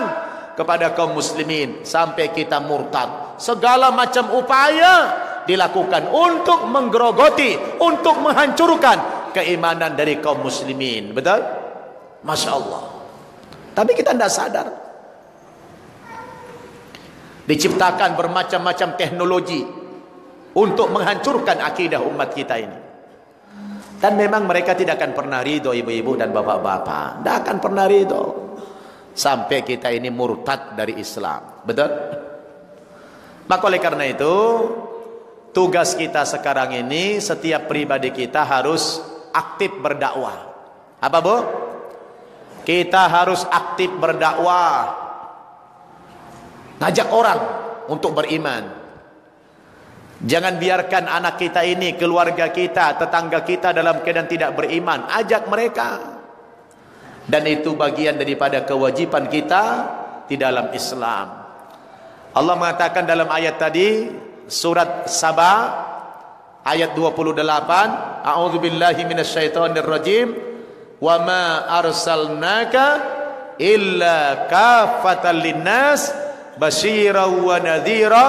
kepada kaum muslimin sampai kita murtad. Segala macam upaya dilakukan untuk menggerogoti, untuk menghancurkan keimanan dari kaum muslimin. Betul? Masya Allah. Tapi kita tidak sadar. Diciptakan bermacam-macam teknologi untuk menghancurkan akidah umat kita ini. Dan memang mereka tidak akan pernah ridho, ibu-ibu dan bapak-bapak. Tidak akan pernah ridho sampai kita ini murtad dari Islam. Betul? Maka oleh karena itu, tugas kita sekarang ini, setiap pribadi kita harus aktif berdakwah. Apa bu? Kita harus aktif berdakwah, ngajak orang untuk beriman. Jangan biarkan anak kita ini, keluarga kita, tetangga kita dalam keadaan tidak beriman. Ajak mereka. Dan itu bagian daripada kewajiban kita di dalam Islam. Allah mengatakan dalam ayat tadi, surat Saba ayat 28, A'udzubillahi minasyaitonirrajim, wa ma arsalnaka illa kafatan linnas basyiran wa nadhira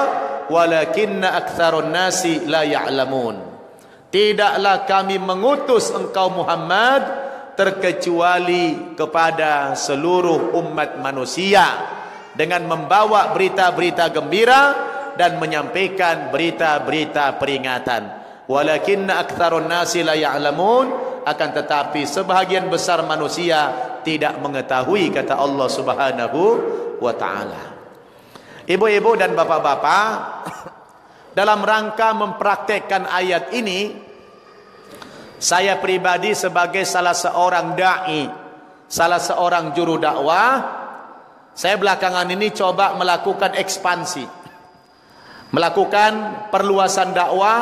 walakinna aktsarun nasi la ya'lamun. Tidaklah kami mengutus engkau Muhammad terkecuali kepada seluruh umat manusia dengan membawa berita-berita gembira dan menyampaikan berita-berita peringatan. Walakinna aktsarun nasi la ya'lamun, akan tetapi sebahagian besar manusia tidak mengetahui, kata Allah Subhanahu wa taala. Ibu-ibu dan bapak-bapak, dalam rangka mempraktekkan ayat ini, saya pribadi sebagai salah seorang dai, salah seorang juru dakwah, saya belakangan ini coba melakukan ekspansi, melakukan perluasan dakwah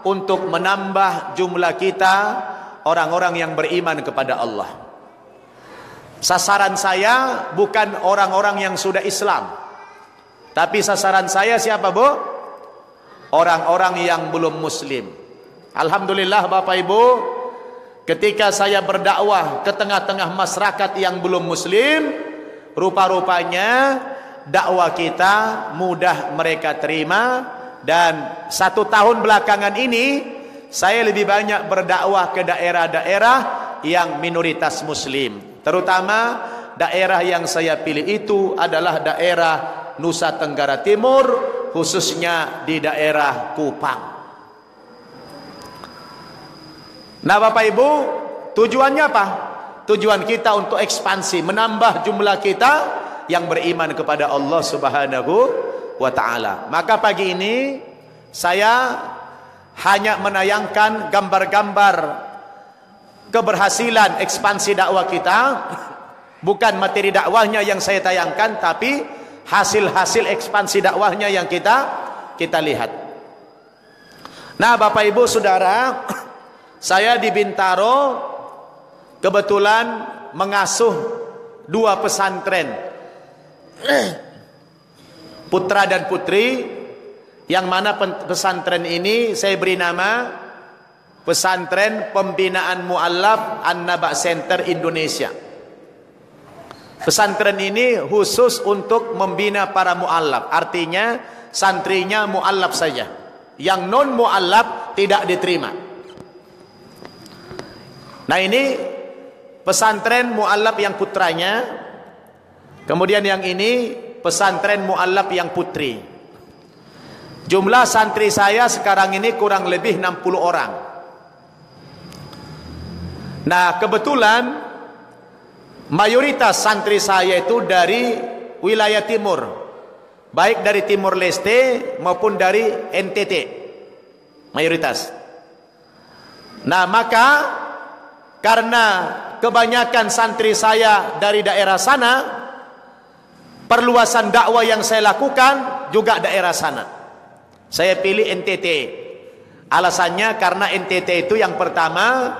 untuk menambah jumlah kita orang-orang yang beriman kepada Allah. Sasaran saya bukan orang-orang yang sudah Islam, tapi sasaran saya siapa bu? Orang-orang yang belum muslim. Alhamdulillah Bapak Ibu, ketika saya berdakwah ke tengah-tengah masyarakat yang belum muslim, rupa-rupanya dakwah kita mudah mereka terima. Dan 1 tahun belakangan ini saya lebih banyak berdakwah ke daerah-daerah yang minoritas muslim. Terutama daerah yang saya pilih itu adalah daerah Nusa Tenggara Timur, khususnya di daerah Kupang. Nah Bapak Ibu, tujuannya apa? Tujuan kita untuk ekspansi, menambah jumlah kita yang beriman kepada Allah Subhanahu wa ta'ala. Maka pagi ini saya hanya menayangkan gambar-gambar keberhasilan ekspansi dakwah kita. Bukan materi dakwahnya yang saya tayangkan, tapi hasil-hasil ekspansi dakwahnya yang kita lihat. Nah Bapak Ibu Saudara, saya di Bintaro kebetulan mengasuh 2 pesantren, putra dan putri, yang mana pesantren ini saya beri nama Pesantren Pembinaan Mu'allaf An-Naba Center Indonesia. Pesantren ini khusus untuk membina para mu'allaf, artinya santrinya mu'allaf saja, yang non mu'allaf tidak diterima. Nah ini pesantren mu'allaf yang putranya, kemudian yang ini pesantren mu'allaf yang putri. Jumlah santri saya sekarang ini kurang lebih 60 orang. Nah kebetulan mayoritas santri saya itu dari wilayah timur, baik dari Timor Leste maupun dari NTT, mayoritas. Nah maka karena kebanyakan santri saya dari daerah sana, perluasan dakwah yang saya lakukan juga daerah sana. Saya pilih NTT. Alasannya karena NTT itu yang pertama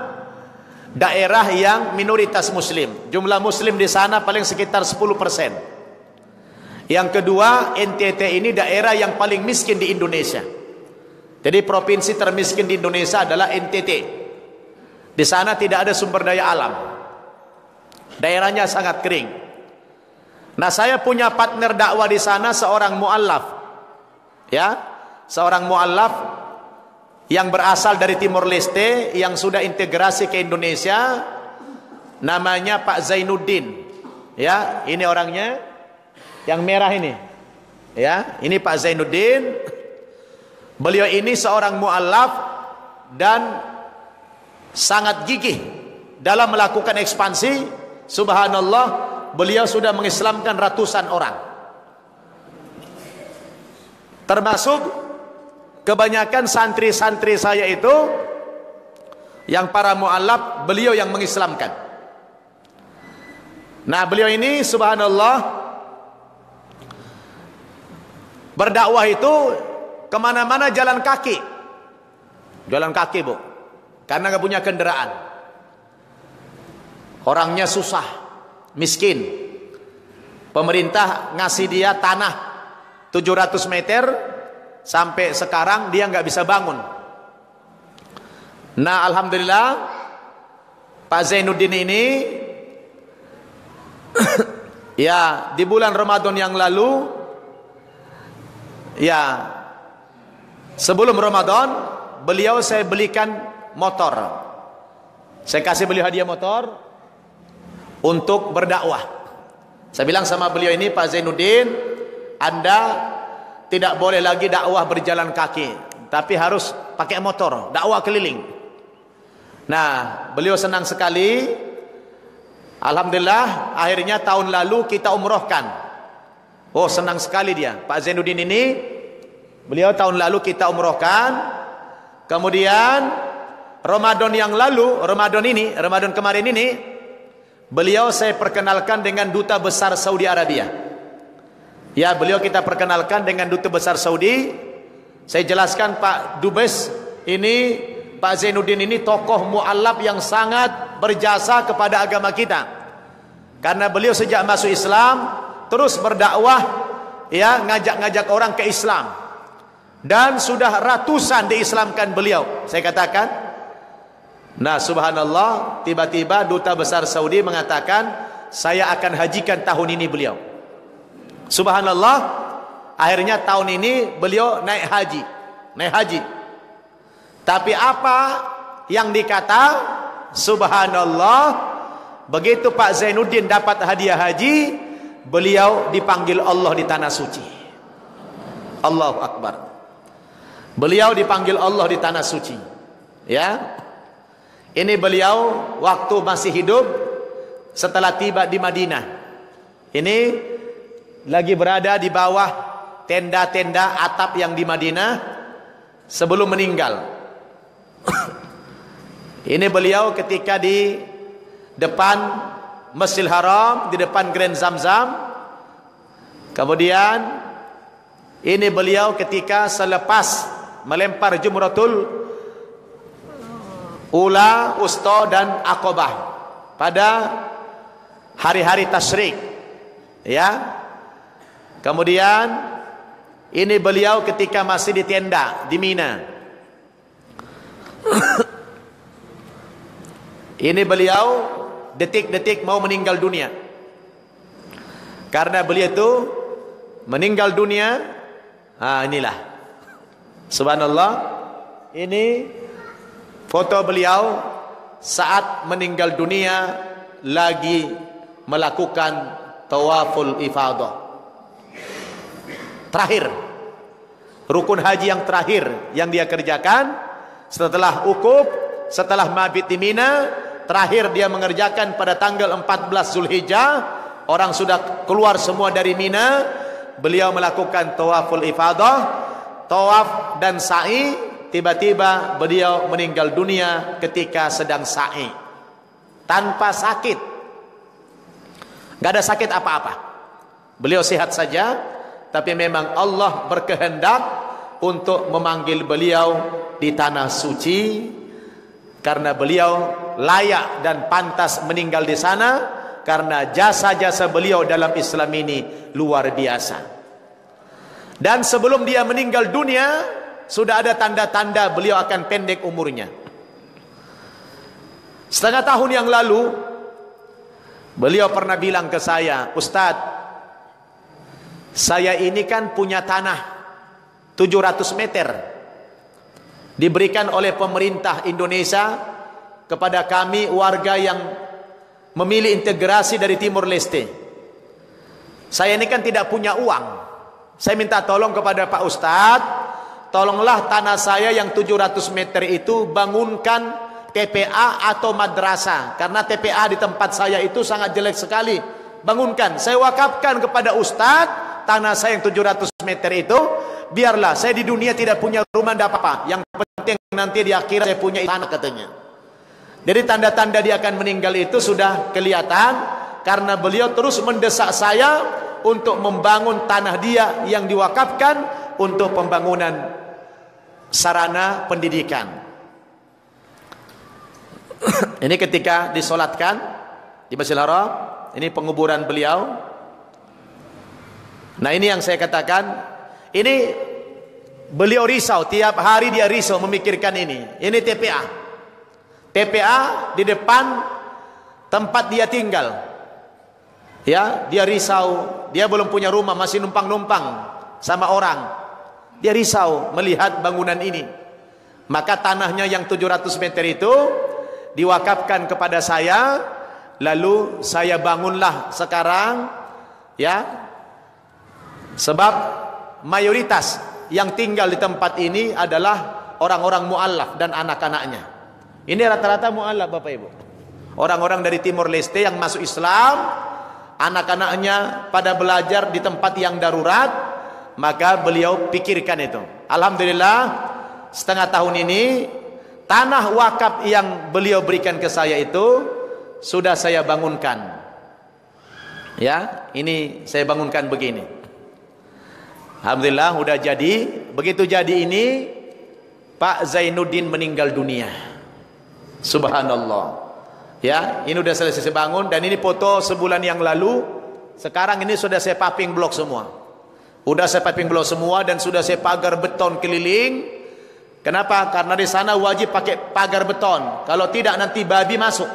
daerah yang minoritas muslim. Jumlah muslim di sana paling sekitar 10%. Yang kedua, NTT ini daerah yang paling miskin di Indonesia. Jadi provinsi termiskin di Indonesia adalah NTT. Di sana tidak ada sumber daya alam. Daerahnya sangat kering. Nah, saya punya partner dakwah di sana, seorang muallaf. Ya, seorang muallaf yang berasal dari Timor Leste yang sudah integrasi ke Indonesia, namanya Pak Zainuddin. Ya, ini orangnya yang merah ini. Ya, ini Pak Zainuddin. Beliau ini seorang muallaf dan sangat gigih dalam melakukan ekspansi. Subhanallah, beliau sudah mengislamkan ratusan orang. Termasuk kebanyakan santri-santri saya itu yang para mu'allaf, beliau yang mengislamkan. Nah, beliau ini subhanallah berdakwah itu kemana-mana jalan kaki. Jalan kaki, Bu. Karena gak punya kendaraan. Orangnya susah, miskin. Pemerintah ngasih dia tanah 700 meter. Sampai sekarang dia nggak bisa bangun. Nah, alhamdulillah Pak Zainuddin ini ya di bulan Ramadan yang lalu, ya sebelum Ramadan, beliau saya belikan motor. Saya kasih beliau hadiah motor untuk berdakwah. Saya bilang sama beliau ini, Pak Zainuddin, Anda tidak boleh lagi dakwah berjalan kaki, tapi harus pakai motor, dakwah keliling. Nah, beliau senang sekali. Alhamdulillah, akhirnya tahun lalu kita umrohkan. Oh, senang sekali dia, Pak Zainuddin ini. Beliau tahun lalu kita umrohkan. Kemudian Ramadan yang lalu, Ramadan kemarin ini, beliau saya perkenalkan dengan Duta Besar Saudi Arabia. Ya, beliau kita perkenalkan dengan Duta Besar Saudi. Saya jelaskan, Pak Dubes ini, Pak Zainuddin ini tokoh mu'allaf yang sangat berjasa kepada agama kita. Karena beliau sejak masuk Islam terus berdakwah, ya, ngajak-ngajak orang ke Islam. Dan sudah ratusan diislamkan beliau. Saya katakan, nah subhanallah, tiba-tiba Duta Besar Saudi mengatakan, saya akan hajikan tahun ini beliau. Subhanallah, akhirnya tahun ini beliau naik haji. Tapi apa yang dikata? Subhanallah, begitu Pak Zainuddin dapat hadiah haji, beliau dipanggil Allah di tanah suci. Allahu Akbar. Beliau dipanggil Allah di tanah suci. Ya, ini beliau waktu masih hidup setelah tiba di Madinah. Ini lagi berada di bawah tenda-tenda atap yang di Madinah sebelum meninggal. Ini beliau ketika di depan Masjidil Haram, di depan Grand Zamzam. Kemudian ini beliau ketika selepas melempar Jumratul Ula, Usta dan Aqabah pada hari-hari tasyrik. Ya. Kemudian ini beliau ketika masih di tenda di Mina. Ini beliau detik-detik mau meninggal dunia. Karena beliau itu meninggal dunia, inilah. Subhanallah, ini foto beliau saat meninggal dunia lagi melakukan tawaful ifadah. Terakhir, rukun haji yang terakhir yang dia kerjakan setelah ukuf, setelah mabit di Mina, terakhir dia mengerjakan pada tanggal 14 Zulhijjah. Orang sudah keluar semua dari Mina, beliau melakukan tawaful ifadah, tawaf dan sa'i. Tiba-tiba beliau meninggal dunia ketika sedang sa'i, tanpa sakit, gak ada sakit apa-apa. Beliau sehat saja. Tapi memang Allah berkehendak untuk memanggil beliau di tanah suci, karena beliau layak dan pantas meninggal di sana, karena jasa-jasa beliau dalam Islam ini luar biasa. Dan sebelum dia meninggal dunia, sudah ada tanda-tanda beliau akan pendek umurnya. Setengah tahun yang lalu, beliau pernah bilang ke saya, "Ustadz, saya ini kan punya tanah 700 meter, diberikan oleh pemerintah Indonesia kepada kami warga yang memilih integrasi dari Timor Leste. Saya ini kan tidak punya uang. Saya minta tolong kepada Pak Ustadz, tolonglah tanah saya yang 700 meter itu bangunkan TPA atau madrasah. Karena TPA di tempat saya itu sangat jelek sekali. Bangunkan, saya wakafkan kepada Ustadz tanah saya yang 700 meter itu. Biarlah saya di dunia tidak punya rumah, tidak apa-apa. Yang penting nanti di akhirat saya punya tanah," katanya. Jadi tanda-tanda dia akan meninggal itu sudah kelihatan, karena beliau terus mendesak saya untuk membangun tanah dia yang diwakafkan untuk pembangunan sarana pendidikan. Ini ketika disolatkan di Masjidil Haram, ini penguburan beliau. Nah, ini yang saya katakan, ini beliau risau, tiap hari dia risau memikirkan ini. Ini TPA. TPA di depan tempat dia tinggal. Ya, dia risau, dia belum punya rumah, masih numpang-numpang sama orang. Dia risau melihat bangunan ini. Maka tanahnya yang 700 meter itu diwakafkan kepada saya, lalu saya bangunlah sekarang, ya. Sebab mayoritas yang tinggal di tempat ini adalah orang-orang mu'allaf dan anak-anaknya. Ini rata-rata mu'allaf, Bapak Ibu. Orang-orang dari Timor Leste yang masuk Islam, anak-anaknya pada belajar di tempat yang darurat, maka beliau pikirkan itu. Alhamdulillah, setengah tahun ini tanah wakaf yang beliau berikan ke saya itu sudah saya bangunkan. Ya, ini saya bangunkan begini. Alhamdulillah udah jadi. Begitu jadi ini, Pak Zainuddin meninggal dunia. Subhanallah. Ya, ini udah selesai bangun, dan ini foto sebulan yang lalu. Sekarang ini sudah saya paving blok semua. Udah saya paving blok semua dan sudah saya pagar beton keliling. Kenapa? Karena di sana wajib pakai pagar beton. Kalau tidak nanti babi masuk.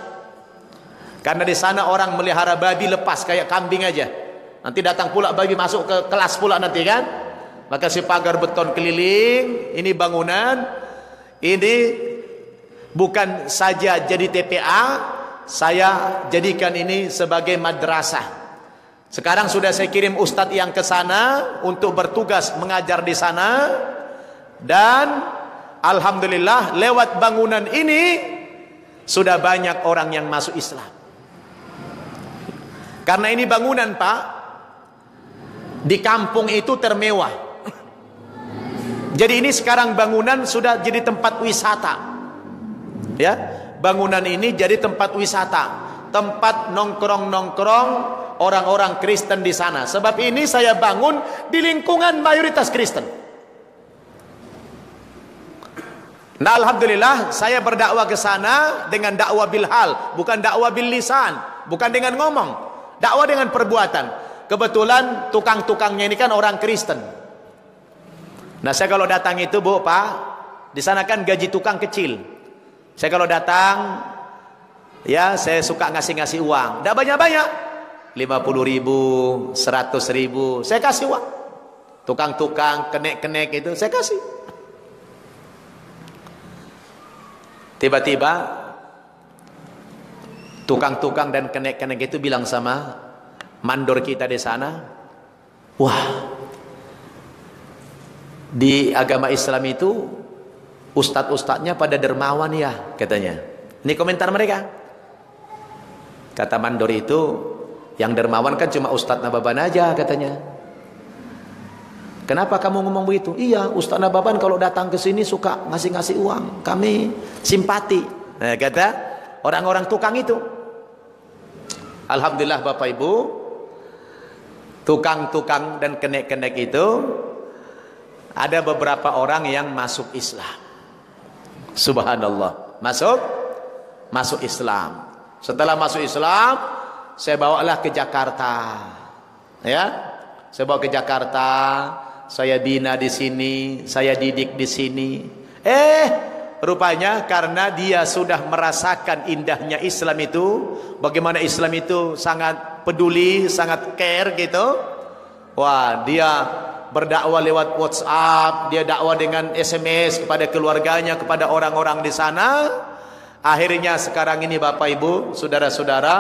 Karena di sana orang melihara babi lepas kayak kambing aja. Nanti datang pula babi masuk ke kelas pula nanti kan. Maka saya pagar beton keliling. Ini bangunan. Ini bukan saja jadi TPA, saya jadikan ini sebagai madrasah. Sekarang sudah saya kirim ustadz yang ke sana untuk bertugas mengajar di sana, dan alhamdulillah lewat bangunan ini sudah banyak orang yang masuk Islam. Karena ini bangunan, Pak, di kampung itu termewah. Jadi ini sekarang bangunan sudah jadi tempat wisata. Ya, bangunan ini jadi tempat wisata, tempat nongkrong-nongkrong orang-orang Kristen di sana. Sebab ini saya bangun di lingkungan mayoritas Kristen. Nah, alhamdulillah saya berdakwah ke sana dengan dakwah bil hal, bukan dakwah bil lisan, bukan dengan ngomong, dakwah dengan perbuatan. Kebetulan tukang-tukangnya ini kan orang Kristen. Nah, saya kalau datang itu, Bu, Pak, di sana kan gaji tukang kecil. Saya kalau datang, ya saya suka ngasih-ngasih uang. Tidak banyak-banyak, 50.000, 100.000, saya kasih uang. Tukang-tukang, kenek-kenek itu saya kasih. Tiba-tiba tukang-tukang dan kenek-kenek itu bilang sama mandor kita di sana, "Wah, di agama Islam itu ustadz-ustadznya pada dermawan ya," katanya. Ini komentar mereka. Kata mandor itu, yang dermawan kan cuma Ustadz Nababan aja katanya. Kenapa kamu ngomong begitu? Iya, Ustadz Nababan kalau datang ke sini suka ngasih-ngasih uang, kami simpati. Nah, kata orang-orang tukang itu. Alhamdulillah Bapak Ibu, tukang-tukang dan kenek-kenek itu ada beberapa orang yang masuk Islam. Subhanallah. Masuk Islam. Setelah masuk Islam, saya bawalah ke Jakarta. Ya. Saya bawa ke Jakarta, saya bina di sini, saya didik di sini. Rupanya karena dia sudah merasakan indahnya Islam itu, bagaimana Islam itu sangat peduli, sangat care gitu. Wah, dia berdakwah lewat WhatsApp, dia dakwah dengan SMS kepada keluarganya, kepada orang-orang di sana. Akhirnya sekarang ini Bapak Ibu, saudara-saudara,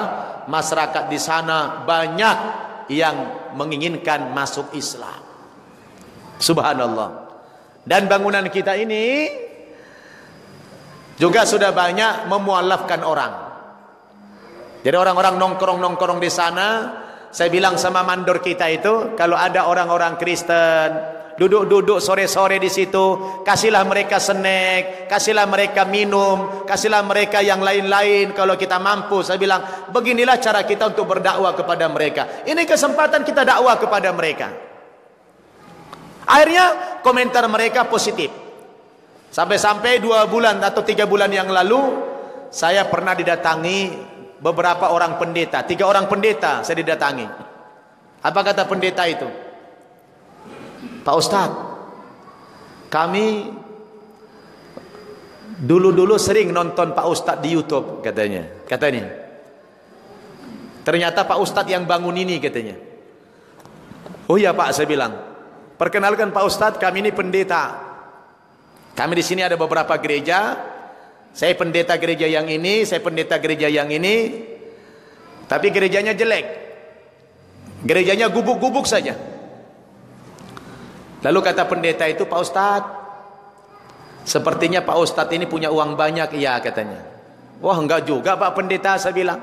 masyarakat di sana banyak yang menginginkan masuk Islam. Subhanallah. Dan bangunan kita ini juga sudah banyak memualafkan orang. Jadi orang-orang nongkrong-nongkrong di sana, saya bilang sama mandor kita itu, kalau ada orang-orang Kristen duduk-duduk sore-sore di situ, kasihlah mereka snack, kasihlah mereka minum, kasihlah mereka yang lain-lain kalau kita mampu. Saya bilang, beginilah cara kita untuk berdakwah kepada mereka. Ini kesempatan kita dakwah kepada mereka. Akhirnya komentar mereka positif. Sampai-sampai 2 bulan atau 3 bulan yang lalu, saya pernah didatangi beberapa orang pendeta, 3 orang pendeta saya didatangi. Apa kata pendeta itu? Pak Ustadz, kami dulu-dulu sering nonton Pak Ustadz di YouTube, katanya. Ternyata Pak Ustadz yang bangun ini, katanya. Oh iya Pak, saya bilang. Perkenalkan Pak Ustadz, kami ini pendeta. Kami di sini ada beberapa gereja. Saya pendeta gereja yang ini, saya pendeta gereja yang ini. Tapi gerejanya jelek. Gerejanya gubuk-gubuk saja. Lalu kata pendeta itu, Pak Ustadz, sepertinya Pak Ustadz ini punya uang banyak. Iya, katanya. Wah, enggak juga Pak Pendeta, saya bilang.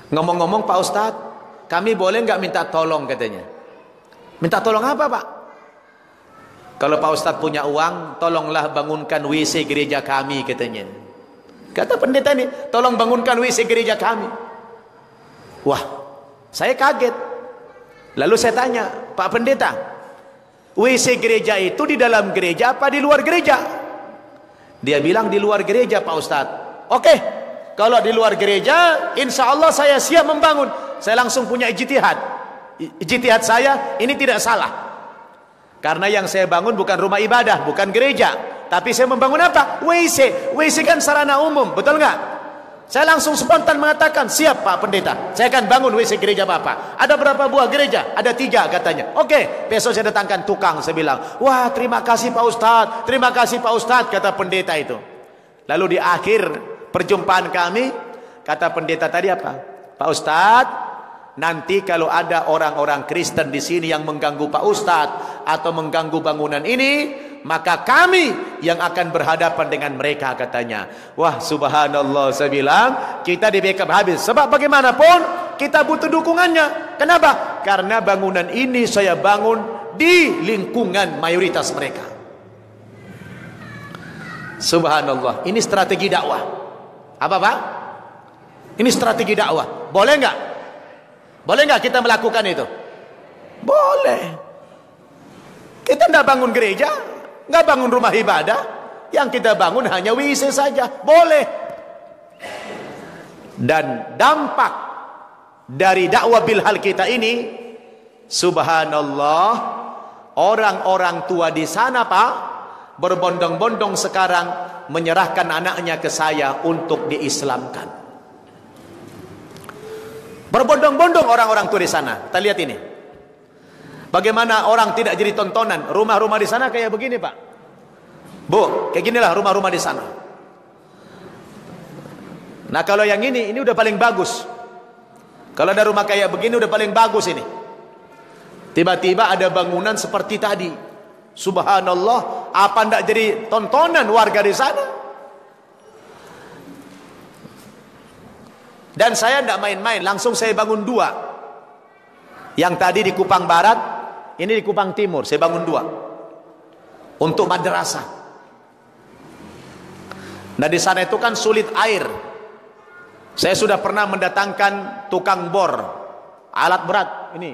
Ngomong-ngomong Pak Ustadz, kami boleh enggak minta tolong, katanya. Minta tolong apa Pak? Kalau Pak Ustadz punya uang, tolonglah bangunkan WC gereja kami, katanya. Kata pendeta ini, tolong bangunkan WC gereja kami. Wah, saya kaget. Lalu saya tanya, Pak Pendeta, WC gereja itu di dalam gereja apa di luar gereja? Dia bilang di luar gereja Pak Ustadz. Oke, kalau di luar gereja, insya Allah saya siap membangun. Saya langsung punya ijtihad. Ijtihad saya ini tidak salah. Karena yang saya bangun bukan rumah ibadah, bukan gereja. Tapi saya membangun apa? WC. WC kan sarana umum, betul nggak? Saya langsung spontan mengatakan, siap Pak Pendeta, saya akan bangun WC gereja Bapak. Ada berapa buah gereja? Ada 3 katanya. Oke, besok saya datangkan tukang. Saya bilang, wah terima kasih Pak Ustadz, terima kasih Pak Ustadz, kata pendeta itu. Lalu di akhir perjumpaan kami, kata pendeta tadi apa? Pak Ustadz, nanti kalau ada orang-orang Kristen di sini yang mengganggu Pak Ustadz atau mengganggu bangunan ini, maka kami yang akan berhadapan dengan mereka, katanya. Wah, subhanallah, saya bilang kita di backup habis. Sebab bagaimanapun kita butuh dukungannya. Kenapa? Karena bangunan ini saya bangun di lingkungan mayoritas mereka. Subhanallah, ini strategi dakwah. Apa Pak? Ini strategi dakwah. Boleh nggak? Boleh nggak kita melakukan itu? Boleh. Kita tidak bangun gereja, nggak bangun rumah ibadah, yang kita bangun hanya WC saja. Boleh. Dan dampak dari dakwah bilhal kita ini, subhanallah, orang-orang tua di sana Pak, berbondong-bondong sekarang menyerahkan anaknya ke saya untuk diislamkan. Berbondong-bondong orang-orang tua di sana. Kita lihat ini. Bagaimana orang tidak jadi tontonan. Rumah-rumah di sana kayak begini Pak. Bu, kayak ginilah rumah-rumah di sana. Nah kalau yang ini udah paling bagus. Kalau ada rumah kayak begini udah paling bagus ini. Tiba-tiba ada bangunan seperti tadi. Subhanallah, apa ndak jadi tontonan warga di sana? Dan saya ndak main-main, langsung saya bangun 2. Yang tadi di Kupang Barat, ini di Kupang Timur, saya bangun 2 untuk madrasah. Nah di sana itu kan sulit air. Saya sudah pernah mendatangkan tukang bor, alat berat ini.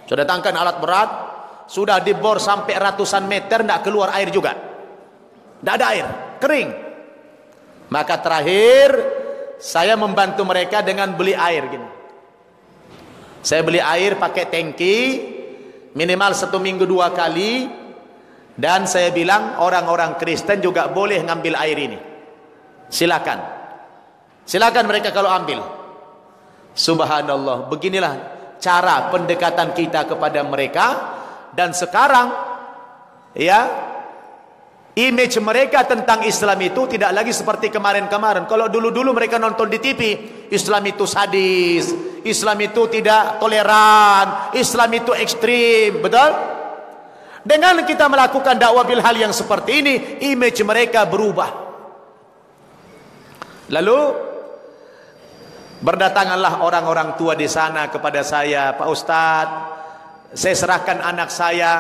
Sudah datangkan alat berat, sudah dibor sampai ratusan meter, tidak keluar air juga. Tidak ada air. kering. Maka terakhir saya membantu mereka dengan beli air gini. Saya beli air pakai tangki minimal 1 minggu 2 kali, dan saya bilang orang-orang Kristen juga boleh ngambil air ini. Silakan. Silakan mereka kalau ambil. Subhanallah, beginilah cara pendekatan kita kepada mereka. Dan sekarang ya, image mereka tentang Islam itu tidak lagi seperti kemarin-kemarin. Kalau dulu-dulu mereka nonton di TV, Islam itu sadis, Islam itu tidak toleran, Islam itu ekstrim, betul? Dengan kita melakukan dakwah bil hal yang seperti ini, image mereka berubah. Lalu berdatanganlah orang-orang tua di sana kepada saya, Pak Ustadz, saya serahkan anak saya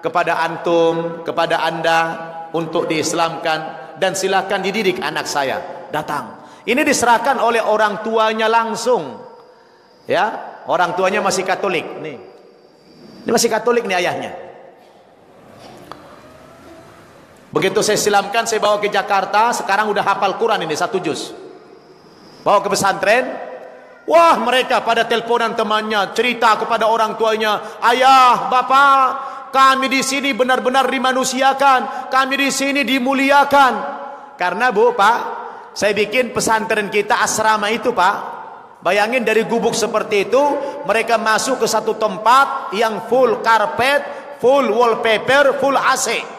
kepada antum, kepada anda untuk diislamkan, dan silakan dididik anak saya. Datang. Ini diserahkan oleh orang tuanya langsung. Ya, orang tuanya masih Katolik nih. Ini masih Katolik nih ayahnya. Begitu saya silamkan, saya bawa ke Jakarta, sekarang udah hafal Quran ini 1 juz. Bawa ke pesantren. Wah, mereka pada teleponan temannya, cerita kepada orang tuanya, ayah, bapak, kami di sini benar-benar dimanusiakan, kami di sini dimuliakan. Karena Bu, Pak, saya bikin pesantren kita asrama itu, Pak. Bayangin dari gubuk seperti itu, mereka masuk ke satu tempat yang full karpet, full wallpaper, full AC.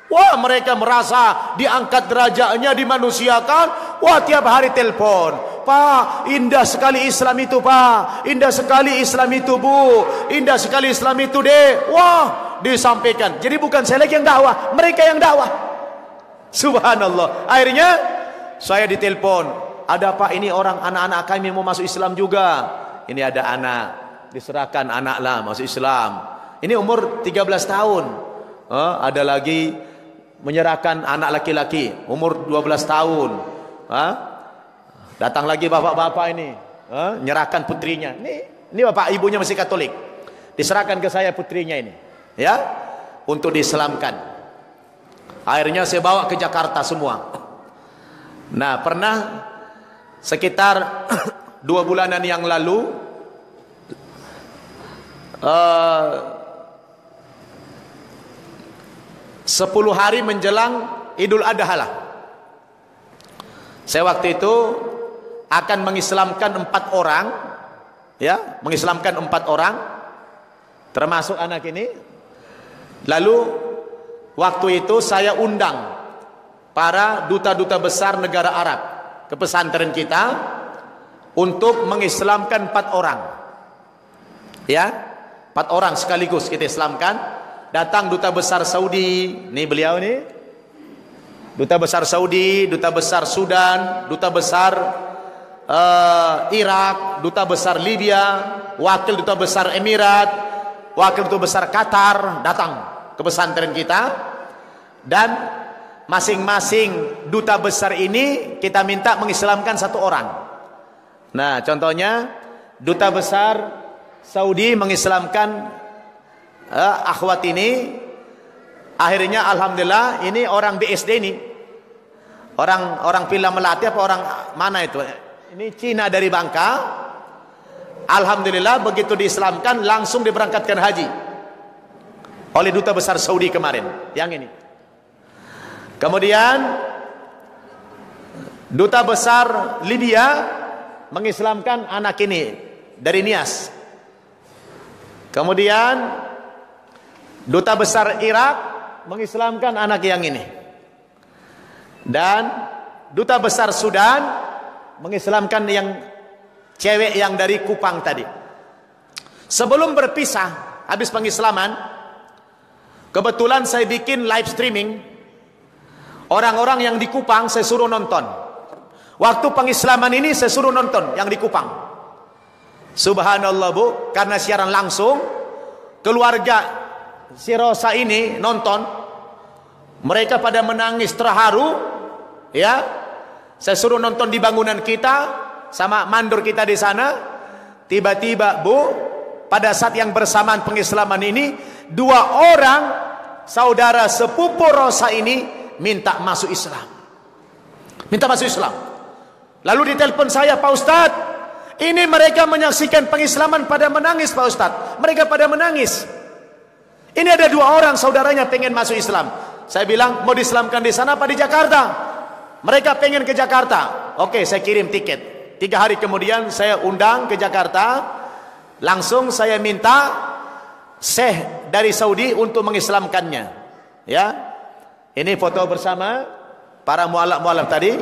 Wah, mereka merasa diangkat derajatnya, dimanusiakan. Wah, tiap hari telepon, Pak, indah sekali Islam itu, Pak, indah sekali Islam itu, Bu, indah sekali Islam itu, Dek. Wah, disampaikan. Jadi bukan saya lagi yang dakwah, mereka yang dakwah. Subhanallah. Akhirnya saya ditelepon, ada Pak, ini orang anak-anak kami mau masuk Islam juga. Ini ada anak, diserahkan anak lah masuk Islam. Ini umur 13 tahun. Ada lagi menyerahkan anak laki-laki umur 12 tahun. Datang lagi bapak-bapak ini, nyerahkan putrinya. Ini bapak ibunya masih Katolik. Diserahkan ke saya putrinya ini, ya, untuk diislamkan. Akhirnya saya bawa ke Jakarta semua. Nah, pernah sekitar 2 bulanan yang lalu 10 hari menjelang Idul Adha lah, saya waktu itu akan mengislamkan 4 orang, ya, mengislamkan 4 orang, termasuk anak ini. Lalu waktu itu saya undang para duta-duta besar negara Arab ke pesantren kita untuk mengislamkan 4 orang, ya, 4 orang sekaligus kita islamkan. Datang duta besar Saudi, nih beliau nih, duta besar Saudi, duta besar Sudan, duta besar Irak, duta besar Libya, wakil duta besar Emirat, wakil duta besar Qatar, datang ke pesantren kita. Dan masing-masing duta besar ini kita minta mengislamkan 1 orang. Nah, contohnya duta besar Saudi mengislamkan akhwat ini. Akhirnya alhamdulillah, ini orang BSD ini, orang Pila Melati apa orang mana itu, ini Cina dari Bangka. Alhamdulillah begitu diislamkan langsung diberangkatkan haji oleh duta besar Saudi kemarin yang ini. Kemudian duta besar Libya mengislamkan anak ini dari Nias. Kemudian duta besar Irak mengislamkan anak yang ini. Dan duta besar Sudan mengislamkan yang cewek yang dari Kupang tadi. Sebelum berpisah, habis pengislaman, kebetulan saya bikin live streaming. Orang-orang yang di Kupang saya suruh nonton. Waktu pengislaman ini saya suruh nonton yang di Kupang. Subhanallah, Bu, karena siaran langsung, keluarga si Rosa ini nonton, mereka pada menangis terharu, ya. Saya suruh nonton di bangunan kita sama mandor kita di sana. Tiba-tiba, Bu, pada saat yang bersamaan pengislaman ini, 2 orang saudara sepupu Rosa ini minta masuk Islam. minta masuk Islam. Lalu ditelepon saya, Pak Ustadz, ini mereka menyaksikan pengislaman pada menangis Pak Ustadz. Mereka pada menangis. Ini ada 2 orang saudaranya pengen masuk Islam. Saya bilang, mau diislamkan di sana apa di Jakarta? Mereka pengen ke Jakarta. Oke, saya kirim tiket. 3 hari kemudian saya undang ke Jakarta. Langsung saya minta Syekh dari Saudi untuk mengislamkannya. Ya, ini foto bersama para mualaf tadi.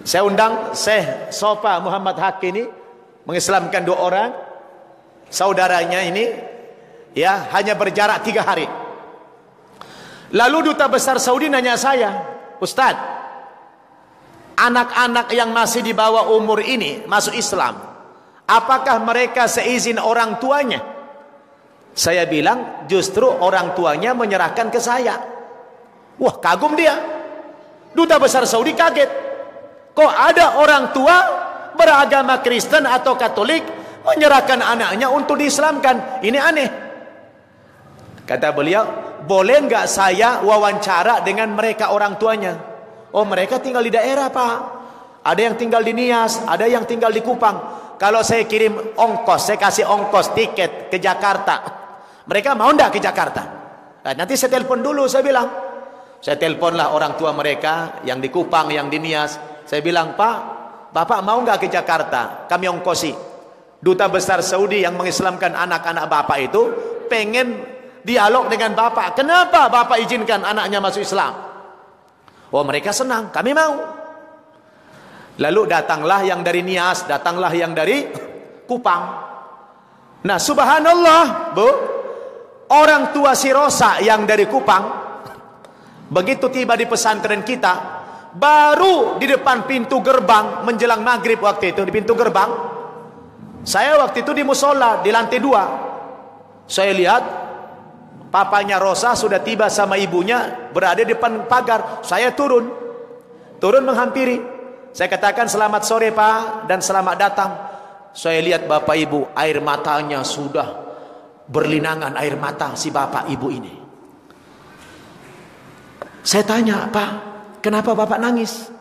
Saya undang Syekh Sofa Muhammad Haq ini mengislamkan 2 orang saudaranya ini. Ya, hanya berjarak 3 hari. Lalu duta besar Saudi nanya saya, Ustadz, anak-anak yang masih di bawah umur ini masuk Islam, apakah mereka seizin orang tuanya? Saya bilang, justru orang tuanya menyerahkan ke saya. Wah, kagum dia. Duta besar Saudi kaget. Kok ada orang tua beragama Kristen atau Katolik menyerahkan anaknya untuk diislamkan? Ini aneh. Kata beliau, boleh nggak saya wawancara dengan mereka orang tuanya? Oh, mereka tinggal di daerah, Pak. Ada yang tinggal di Nias, ada yang tinggal di Kupang. Kalau saya kirim ongkos, saya kasih ongkos tiket ke Jakarta, mereka mau nggak ke Jakarta? Nah, nanti saya telepon dulu, saya bilang. Saya teleponlah orang tua mereka yang di Kupang, yang di Nias. Saya bilang, Pak, Bapak mau nggak ke Jakarta? Kami ongkosi. Duta besar Saudi yang mengislamkan anak-anak Bapak itu pengen dialog dengan Bapak. Kenapa Bapak izinkan anaknya masuk Islam? Oh, mereka senang, kami mau. Lalu datanglah yang dari Nias, datanglah yang dari Kupang. Nah, subhanallah, Bu, orang tua si Rosa yang dari Kupang, begitu tiba di pesantren kita, baru di depan pintu gerbang menjelang maghrib waktu itu, di pintu gerbang, saya waktu itu di musola di lantai 2. Saya lihat papanya Rosa sudah tiba sama ibunya berada di depan pagar. Saya turun menghampiri. Saya katakan, selamat sore Pak dan selamat datang. Saya lihat bapak ibu, air matanya sudah berlinangan air mata si bapak ibu ini. Saya tanya, Pak, kenapa bapak nangis?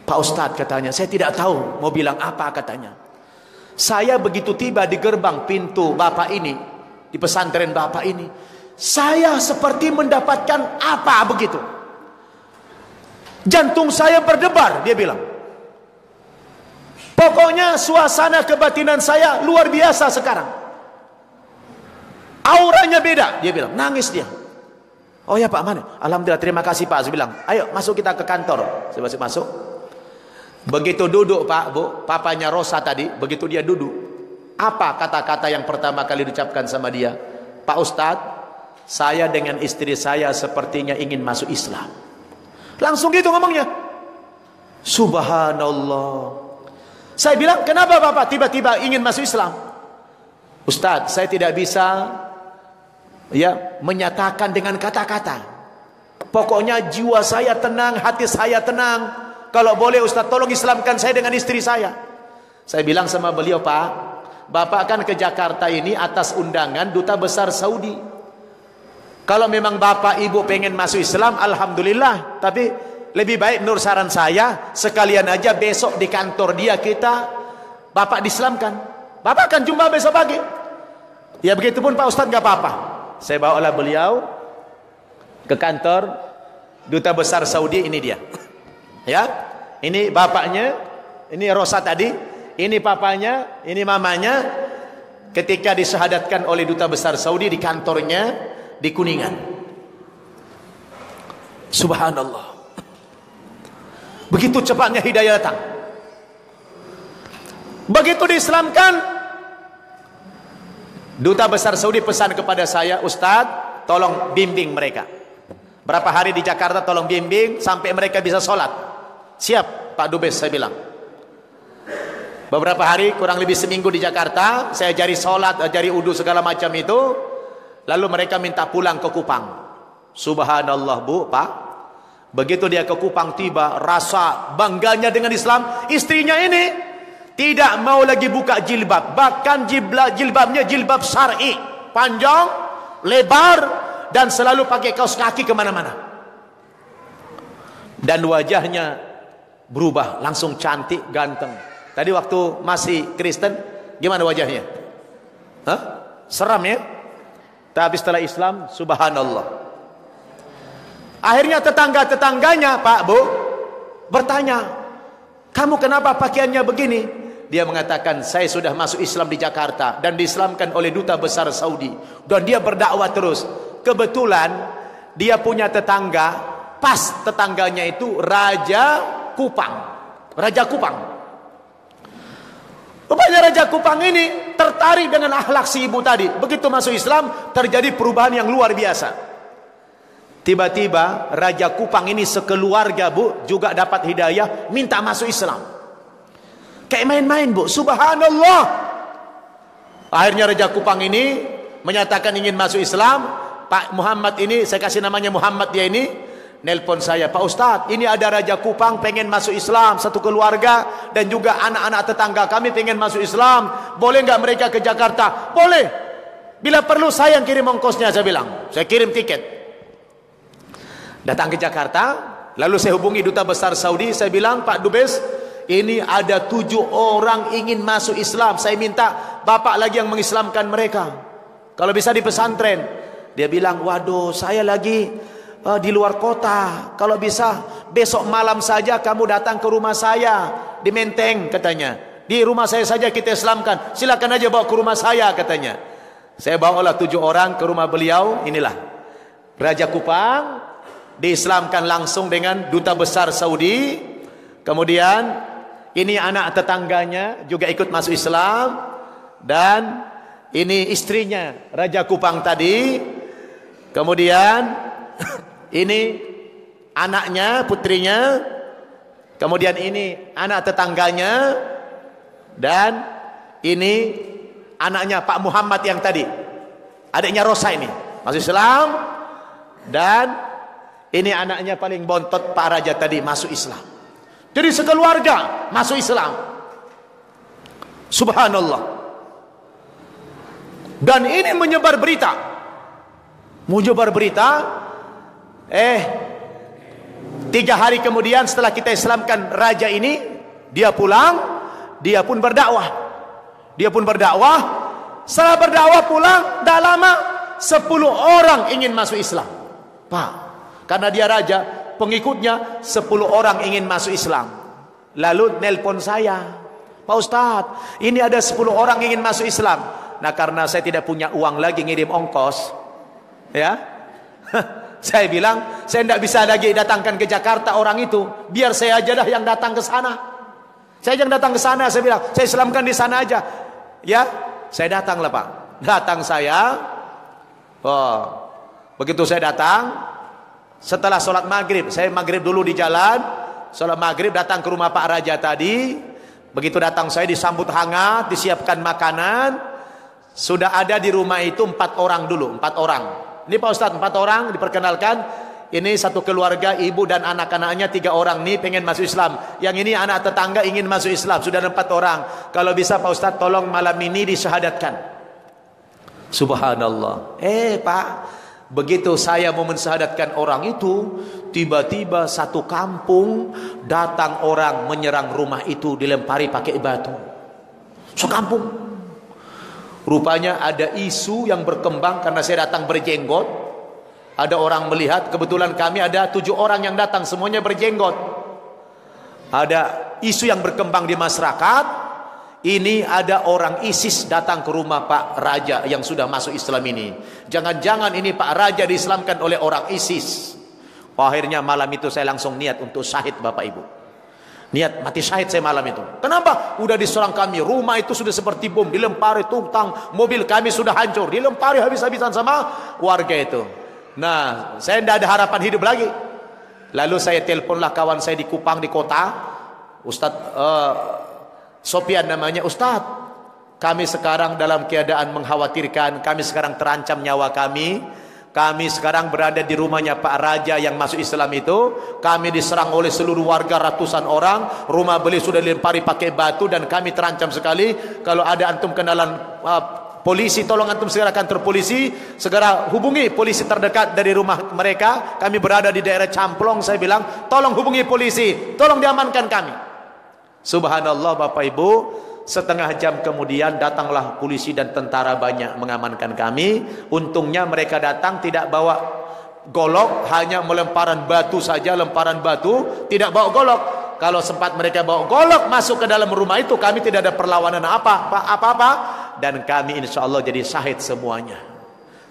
Pak Ustadz, katanya, saya tidak tahu mau bilang apa, katanya. Saya begitu tiba di gerbang pintu bapak ini, di pesantren bapak ini, saya seperti mendapatkan apa begitu. Jantung saya berdebar, dia bilang. Pokoknya suasana kebatinan saya luar biasa sekarang. Auranya beda, dia bilang. Nangis dia. Oh ya Pak, mana? Alhamdulillah, terima kasih Pak. Saya bilang, ayo masuk kita ke kantor. Saya masuk. Begitu duduk Pak, Bu, papanya Rosa tadi, begitu dia duduk, apa kata-kata yang pertama kali diucapkan sama dia? Pak Ustadz, saya dengan istri saya sepertinya ingin masuk Islam. Langsung gitu ngomongnya. Subhanallah. Saya bilang, kenapa Bapak tiba-tiba ingin masuk Islam? Ustadz, saya tidak bisa menyatakan dengan kata-kata. Pokoknya jiwa saya tenang, hati saya tenang. Kalau boleh Ustadz, tolong Islamkan saya dengan istri saya. Saya bilang sama beliau, Pak, Bapak kan ke Jakarta ini atas undangan Duta Besar Saudi. Kalau memang Bapak Ibu pengen masuk Islam, alhamdulillah. Tapi lebih baik menurut saran saya, sekalian aja besok di kantor dia kita, Bapak diislamkan. Bapak akan jumpa besok pagi. Ya begitupun Pak Ustadz, gak apa-apa. Saya bawalah beliau ke kantor Duta Besar Saudi, ini dia. Ya, ini bapaknya, ini Rosa tadi, ini papanya, ini mamanya, ketika disahadatkan oleh Duta Besar Saudi di kantornya di Kuningan. Subhanallah. Begitu cepatnya hidayah datang. Begitu diislamkan, Duta Besar Saudi pesan kepada saya, Ustadz, tolong bimbing mereka. Berapa hari di Jakarta, tolong bimbing sampai mereka bisa sholat. Siap Pak Dubes, saya bilang. Beberapa hari, kurang lebih seminggu di Jakarta, saya ajari sholat, ajari wudu segala macam itu. Lalu mereka minta pulang ke Kupang. Subhanallah, Bu, Pak. Begitu dia ke Kupang tiba, rasa bangganya dengan Islam. Istrinya ini tidak mau lagi buka jilbab. Bahkan jilbabnya jilbab syar'i, panjang, lebar, dan selalu pakai kaos kaki kemana-mana. Dan wajahnya berubah, langsung cantik, ganteng. Tadi waktu masih Kristen, gimana wajahnya? Hah? Seram ya? Tapi setelah Islam, subhanallah. Akhirnya tetangga-tetangganya, Pak Bu, bertanya, kamu kenapa pakaiannya begini? Dia mengatakan, saya sudah masuk Islam di Jakarta dan diislamkan oleh duta besar Saudi, dan dia berdakwah terus. Kebetulan dia punya tetangga, pas tetangganya itu Raja Kupang. Raja Kupang. Rupanya Raja Kupang ini tertarik dengan akhlak si ibu tadi. Begitu masuk Islam, terjadi perubahan yang luar biasa. Tiba-tiba Raja Kupang ini sekeluarga, Bu, juga dapat hidayah, minta masuk Islam. Kayak main-main, Bu, subhanallah. Akhirnya Raja Kupang ini menyatakan ingin masuk Islam. Pak Muhammad ini, saya kasih namanya Muhammad, dia ini nelpon saya, Pak Ustadz, ini ada Raja Kupang pengen masuk Islam, satu keluarga, dan juga anak-anak tetangga kami pengen masuk Islam, boleh nggak mereka ke Jakarta? Boleh, bila perlu saya yang kirim ongkosnya. Saya bilang, saya kirim tiket. Datang ke Jakarta, lalu saya hubungi duta besar Saudi, saya bilang, Pak Dubes, ini ada 7 orang ingin masuk Islam, saya minta Bapak lagi yang mengislamkan mereka, kalau bisa di pesantren. Dia bilang, waduh, saya lagi di luar kota, kalau bisa besok malam saja kamu datang ke rumah saya di Menteng, katanya. Di rumah saya saja kita islamkan, silakan aja bawa ke rumah saya, katanya. Saya bawalah 7 orang ke rumah beliau. Inilah Raja Kupang diislamkan langsung dengan duta besar Saudi. Kemudian ini anak tetangganya juga ikut masuk Islam, dan ini istrinya Raja Kupang tadi. Kemudian ini anaknya, putrinya. Kemudian ini anak tetangganya. Dan ini anaknya Pak Muhammad yang tadi, adiknya Rosa ini masuk Islam. Dan ini anaknya paling bontot, Pak Raja tadi, masuk Islam. Jadi sekeluarga masuk Islam, subhanallah. Dan ini menyebar berita. 3 hari kemudian setelah kita islamkan raja ini, dia pulang, dia pun berdakwah. Setelah berdakwah pulang, dah lama 10 orang ingin masuk Islam, Pak. Karena dia raja, pengikutnya 10 orang ingin masuk Islam. Lalu nelpon saya, Pak Ustadz, ini ada 10 orang ingin masuk Islam. Nah, karena saya tidak punya uang lagi ngirim ongkos, ya, saya bilang, saya tidak bisa lagi datangkan ke Jakarta orang itu, biar saya aja dah yang datang ke sana. Saya yang datang ke sana, saya bilang, saya islamkan di sana aja. Ya, saya datang lah, Pak. Datang saya. Oh, begitu saya datang, setelah sholat maghrib, saya maghrib dulu di jalan, sholat maghrib datang ke rumah Pak Raja tadi. Begitu datang saya disambut hangat, disiapkan makanan. Sudah ada di rumah itu 4 orang dulu, 4 orang. Ini Pak Ustadz, 4 orang diperkenalkan. Ini satu keluarga, ibu dan anak-anaknya 3 orang nih pengen masuk Islam. Yang ini anak tetangga ingin masuk Islam. Sudah ada 4 orang. Kalau bisa Pak Ustadz tolong malam ini disyahadatkan. Subhanallah. Pak, begitu saya mau mensyahadatkan orang itu, tiba-tiba satu kampung datang orang menyerang rumah itu, dilempari pakai batu. Sekampung. Rupanya ada isu yang berkembang karena saya datang berjenggot. Ada orang melihat, kebetulan kami ada 7 orang yang datang, semuanya berjenggot. Ada isu yang berkembang di masyarakat. Ini ada orang ISIS datang ke rumah Pak Raja yang sudah masuk Islam ini. Jangan-jangan ini Pak Raja diislamkan oleh orang ISIS. Akhirnya malam itu saya langsung niat untuk syahid, Bapak Ibu. Niat mati syahid saya malam itu. Kenapa? Udah diserang kami, rumah itu sudah seperti bom, dilempari tutang, mobil kami sudah hancur, dilempari habis-habisan sama warga itu. Nah, saya tidak ada harapan hidup lagi. Lalu saya teleponlah kawan saya di Kupang, di kota, Ustadz Sopian namanya. Ustadz, kami sekarang dalam keadaan mengkhawatirkan, kami sekarang terancam nyawa kami. Kami sekarang berada di rumahnya Pak Raja yang masuk Islam itu. Kami diserang oleh seluruh warga, ratusan orang. Rumah beliau sudah dilempari pakai batu dan kami terancam sekali. Kalau ada antum kenalan polisi, tolong antum segera kantor polisi, segera hubungi polisi terdekat dari rumah mereka. Kami berada di daerah Camplong, saya bilang, tolong hubungi polisi, tolong diamankan kami. Subhanallah Bapak Ibu, setengah jam kemudian datanglah polisi dan tentara banyak mengamankan kami. Untungnya mereka datang tidak bawa golok, hanya melemparan batu saja, lemparan batu, tidak bawa golok. Kalau sempat mereka bawa golok masuk ke dalam rumah itu, kami tidak ada perlawanan apa-apa, dan kami insya Allah jadi syahid semuanya.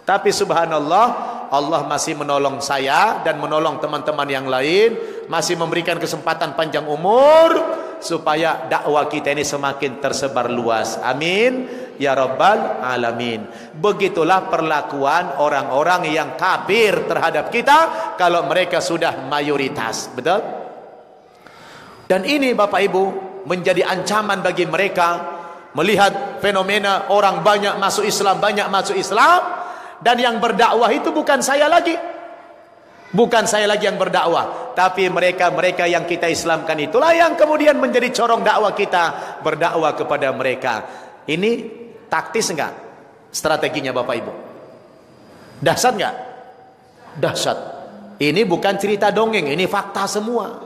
Tapi subhanallah, Allah masih menolong saya dan menolong teman-teman yang lain, masih memberikan kesempatan panjang umur supaya dakwah kita ini semakin tersebar luas. Amin ya rabbal alamin. Begitulah perlakuan orang-orang yang kafir terhadap kita kalau mereka sudah mayoritas. Betul? Dan ini Bapak Ibu menjadi ancaman bagi mereka melihat fenomena orang banyak masuk Islam, dan yang berdakwah itu bukan saya lagi. Bukan saya lagi yang berdakwah, tapi mereka-mereka yang kita Islamkan itulah yang kemudian menjadi corong dakwah kita, berdakwah kepada mereka. Ini taktis enggak strateginya Bapak Ibu? Dahsyat enggak? Dahsyat. Ini bukan cerita dongeng, ini fakta semua.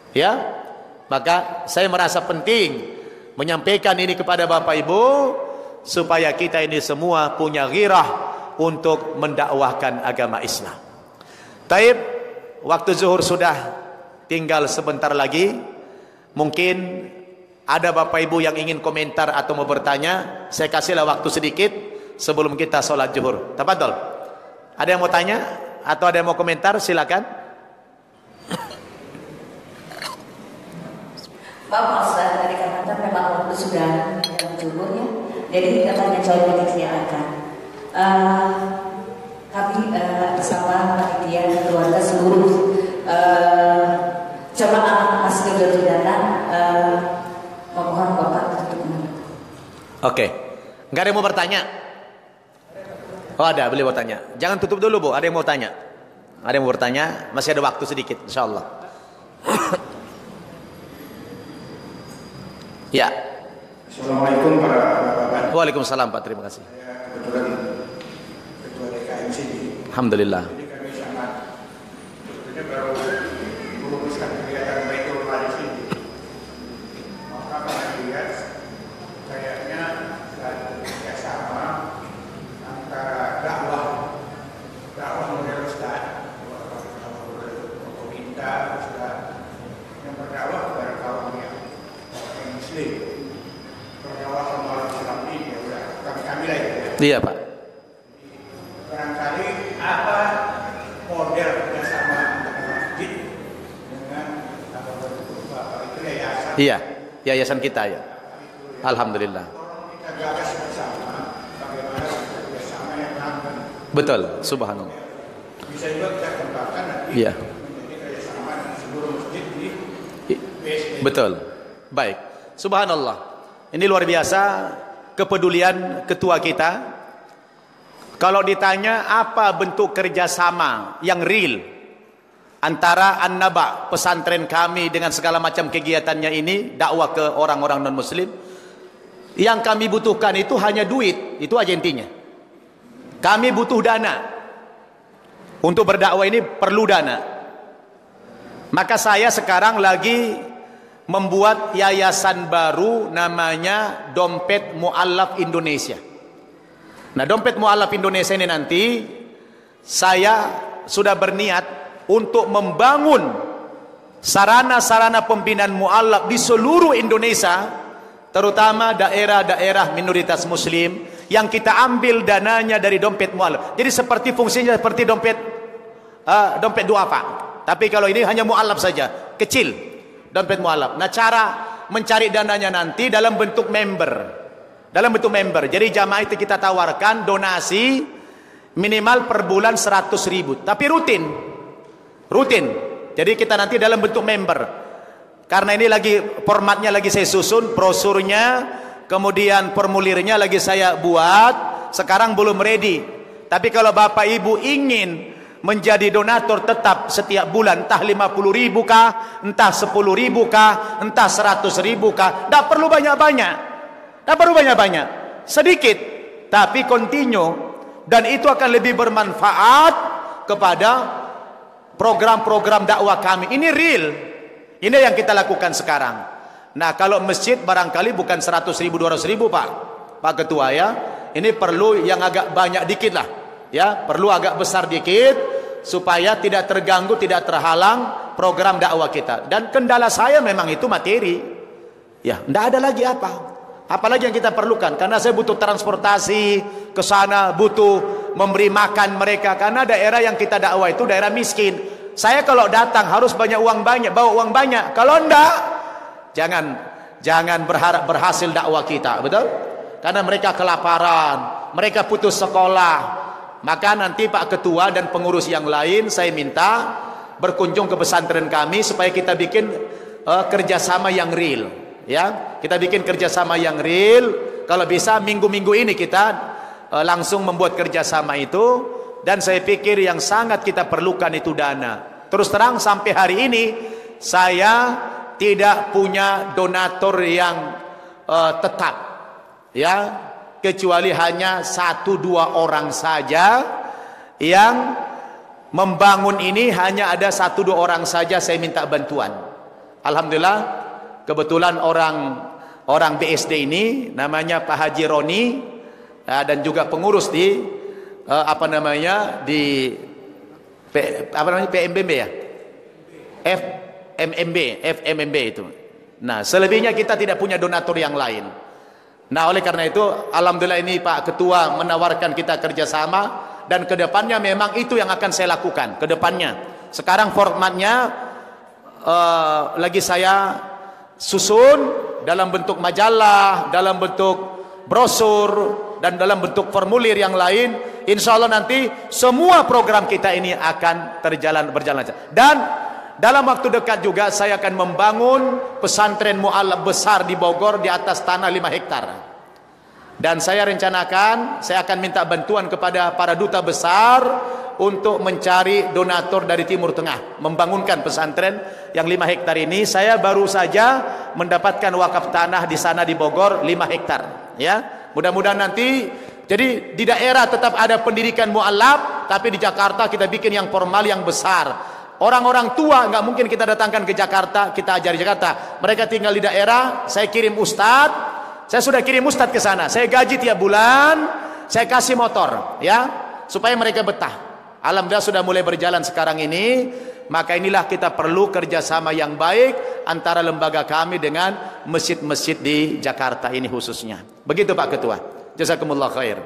Ya, maka saya merasa penting menyampaikan ini kepada Bapak Ibu supaya kita ini semua punya ghirah untuk mendakwahkan agama Islam. Taib, waktu zuhur sudah tinggal sebentar lagi. Mungkin ada Bapak Ibu yang ingin komentar atau mau bertanya. Saya kasihlah waktu sedikit sebelum kita sholat zuhur. Tafadhol. Ada yang mau tanya atau ada yang mau komentar? Silakan. Bapak Ustaz, tadi katakan memang waktu sudah zuhur ya. Jadi katanya jawab disilakan. Kami bersama panitia keluarga seluruh jemaah Masjidil Hidayah memohon Bapak untuk menanggapi. Oke, nggak ada yang mau bertanya? Oh ada, boleh bertanya. Jangan tutup dulu Bu, ada yang mau tanya? Ada yang mau bertanya? Masih ada waktu sedikit, insya Allah. Ya. Assalamualaikum para bapak. Waalaikumsalam Pak, terima kasih. Saya kebetulan ketua DKM sini. Alhamdulillah. Jadi kami sangat sebetulnya baru merumuskan kegiatan Baitul Mal di sini. Maka kami lihat kayaknya ada kerjasama antara dakwah model Ustaz, dakwah model pemerintah Ustaz, yang berdakwah kepada kaum yang Muslim, berdakwah sama orang Islam ini, ya udah kami lah ya. Iya Pak. Barangkali apa model kerjasama antara masjid dengan Bapak itu yayasan? Iya, yayasan kita ya. Alhamdulillah. Tolong kita gagas bersama bagaimana kerjasama yang langgeng. Betul, subhanallah. Bisa juga kita kembangkan nanti Iya. menjadi kerjasama dengan seluruh masjid di BSD. Betul. Baik. Subhanallah. Ini luar biasa kepedulian ketua kita. Kalau ditanya apa bentuk kerjasama yang real antara An-Naba pesantren kami dengan segala macam kegiatannya ini, dakwah ke orang-orang non-muslim, yang kami butuhkan itu hanya duit. Itu aja intinya. Kami butuh dana. Untuk berdakwah ini perlu dana. Maka saya sekarang lagi membuat yayasan baru namanya Dompet Mu'allaf Indonesia. Nah, Dompet Mu'allaf Indonesia ini nanti saya sudah berniat untuk membangun sarana-sarana pembinaan mu'allaf di seluruh Indonesia, terutama daerah-daerah minoritas muslim yang kita ambil dananya dari Dompet Mu'allaf. Jadi seperti fungsinya seperti dompet duafa. Tapi kalau ini hanya mu'allaf saja, kecil. Dompet mu'allaf. Nah, cara mencari dananya nanti dalam bentuk member. Dalam bentuk member. Jadi jamaah itu kita tawarkan donasi minimal per bulan 100.000. Tapi rutin. Jadi kita nanti dalam bentuk member. Karena ini lagi formatnya lagi saya susun, brosurnya, kemudian formulirnya lagi saya buat. Sekarang belum ready. Tapi kalau Bapak Ibu ingin menjadi donatur tetap setiap bulan, entah 50.000 kah, entah 10.000 kah, entah 100.000 kah, tidak perlu banyak-banyak, sedikit. tapi continue, dan itu akan lebih bermanfaat kepada program-program dakwah kami. Ini real, ini yang kita lakukan sekarang. Nah, kalau masjid barangkali bukan 100.000 200.000 Pak Ketua ya, ini perlu yang agak banyak dikit lah ya, perlu agak besar dikit supaya tidak terganggu, tidak terhalang program dakwah kita. Dan kendala saya memang itu materi ya, tidak ada lagi apalagi yang kita perlukan, karena saya butuh transportasi ke sana, butuh memberi makan mereka, karena daerah yang kita dakwah itu daerah miskin. Saya kalau datang harus banyak uang banyak, bawa uang banyak. Kalau enggak, jangan berharap berhasil dakwah kita, betul? Karena mereka kelaparan, mereka putus sekolah. Maka nanti Pak Ketua dan pengurus yang lain saya minta berkunjung ke pesantren kami supaya kita bikin kerjasama yang real. Ya, kita bikin kerjasama yang real. Kalau bisa minggu-minggu ini kita langsung membuat kerjasama itu. Dan saya pikir yang sangat kita perlukan itu dana. Terus terang sampai hari ini saya tidak punya donatur yang tetap, ya, kecuali hanya 1-2 orang saja yang membangun ini. Hanya ada 1-2 orang saja saya minta bantuan. Alhamdulillah. Kebetulan orang BSD ini namanya Pak Haji Roni dan juga pengurus di PMBB ya, FMMB itu. Nah, selebihnya kita tidak punya donatur yang lain. Nah, oleh karena itu alhamdulillah ini Pak Ketua menawarkan kita kerjasama, dan kedepannya memang itu yang akan saya lakukan kedepannya. Sekarang formatnya lagi saya susun dalam bentuk majalah, dalam bentuk brosur, dan dalam bentuk formulir yang lain. Insya Allah nanti semua program kita ini akan berjalan. Dan dalam waktu dekat juga saya akan membangun pesantren mu'alaf besar di Bogor di atas tanah 5 hektar. Dan saya rencanakan saya akan minta bantuan kepada para duta besar untuk mencari donatur dari Timur Tengah membangunkan pesantren yang 5 hektar ini. Saya baru saja mendapatkan wakaf tanah di sana di Bogor 5 hektar ya. Mudah-mudahan nanti jadi di daerah tetap ada pendidikan mu'alaf, tapi di Jakarta kita bikin yang formal, yang besar. Orang-orang tua nggak mungkin kita datangkan ke Jakarta, kita ajar di Jakarta. Mereka tinggal di daerah, saya kirim ustadz. Saya sudah kirim ustadz ke sana. Saya gaji tiap bulan, saya kasih motor ya, supaya mereka betah. Alhamdulillah sudah mulai berjalan sekarang ini. Maka inilah kita perlu kerjasama yang baik antara lembaga kami dengan masjid-masjid di Jakarta ini khususnya. Begitu Pak Ketua. Jazakumullah khair.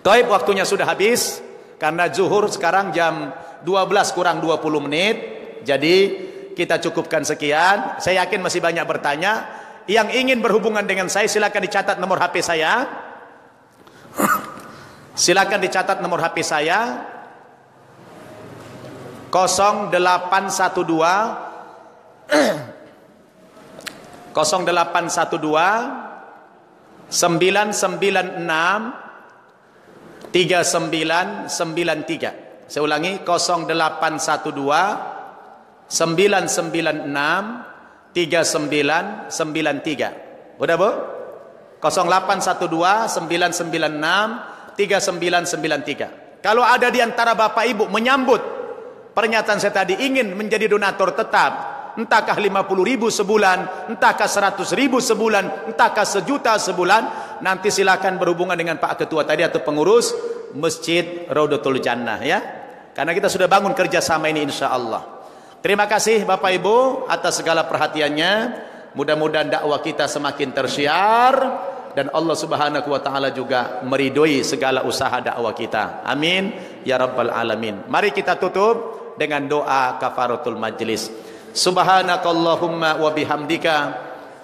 Taib, waktunya sudah habis karena zuhur sekarang jam 12 kurang 20 menit. Jadi kita cukupkan sekian. Saya yakin masih banyak bertanya. Yang ingin berhubungan dengan saya silakan dicatat nomor HP saya. Silakan dicatat nomor HP saya. 0812 0996 3993. Saya ulangi, 0812 996 3993. Udah Bu? 0812 996 3993. Kalau ada di antara Bapak Ibu menyambut pernyataan saya tadi, ingin menjadi donatur tetap, entahkah 50.000 sebulan, entahkah 100.000 sebulan, entahkah 1 juta sebulan, nanti silakan berhubungan dengan Pak Ketua tadi atau pengurus Masjid Raudatul Jannah ya. Karena kita sudah bangun kerjasama ini insya Allah. Terima kasih Bapak Ibu atas segala perhatiannya. Mudah-mudahan dakwah kita semakin tersiar dan Allah Subhanahu wa taala juga meridhoi segala usaha dakwah kita. Amin ya rabbal alamin. Mari kita tutup dengan doa kafaratul majlis. Subhanakallahumma wa bihamdika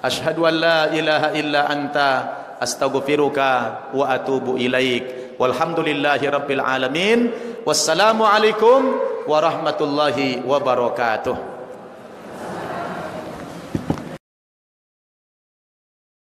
asyhadu an la ilaha illa anta astaghfiruka wa atubu ilaik. Walhamdulillahi rabbil alamin. Wassalamu alaikum warahmatullahi wabarakatuh.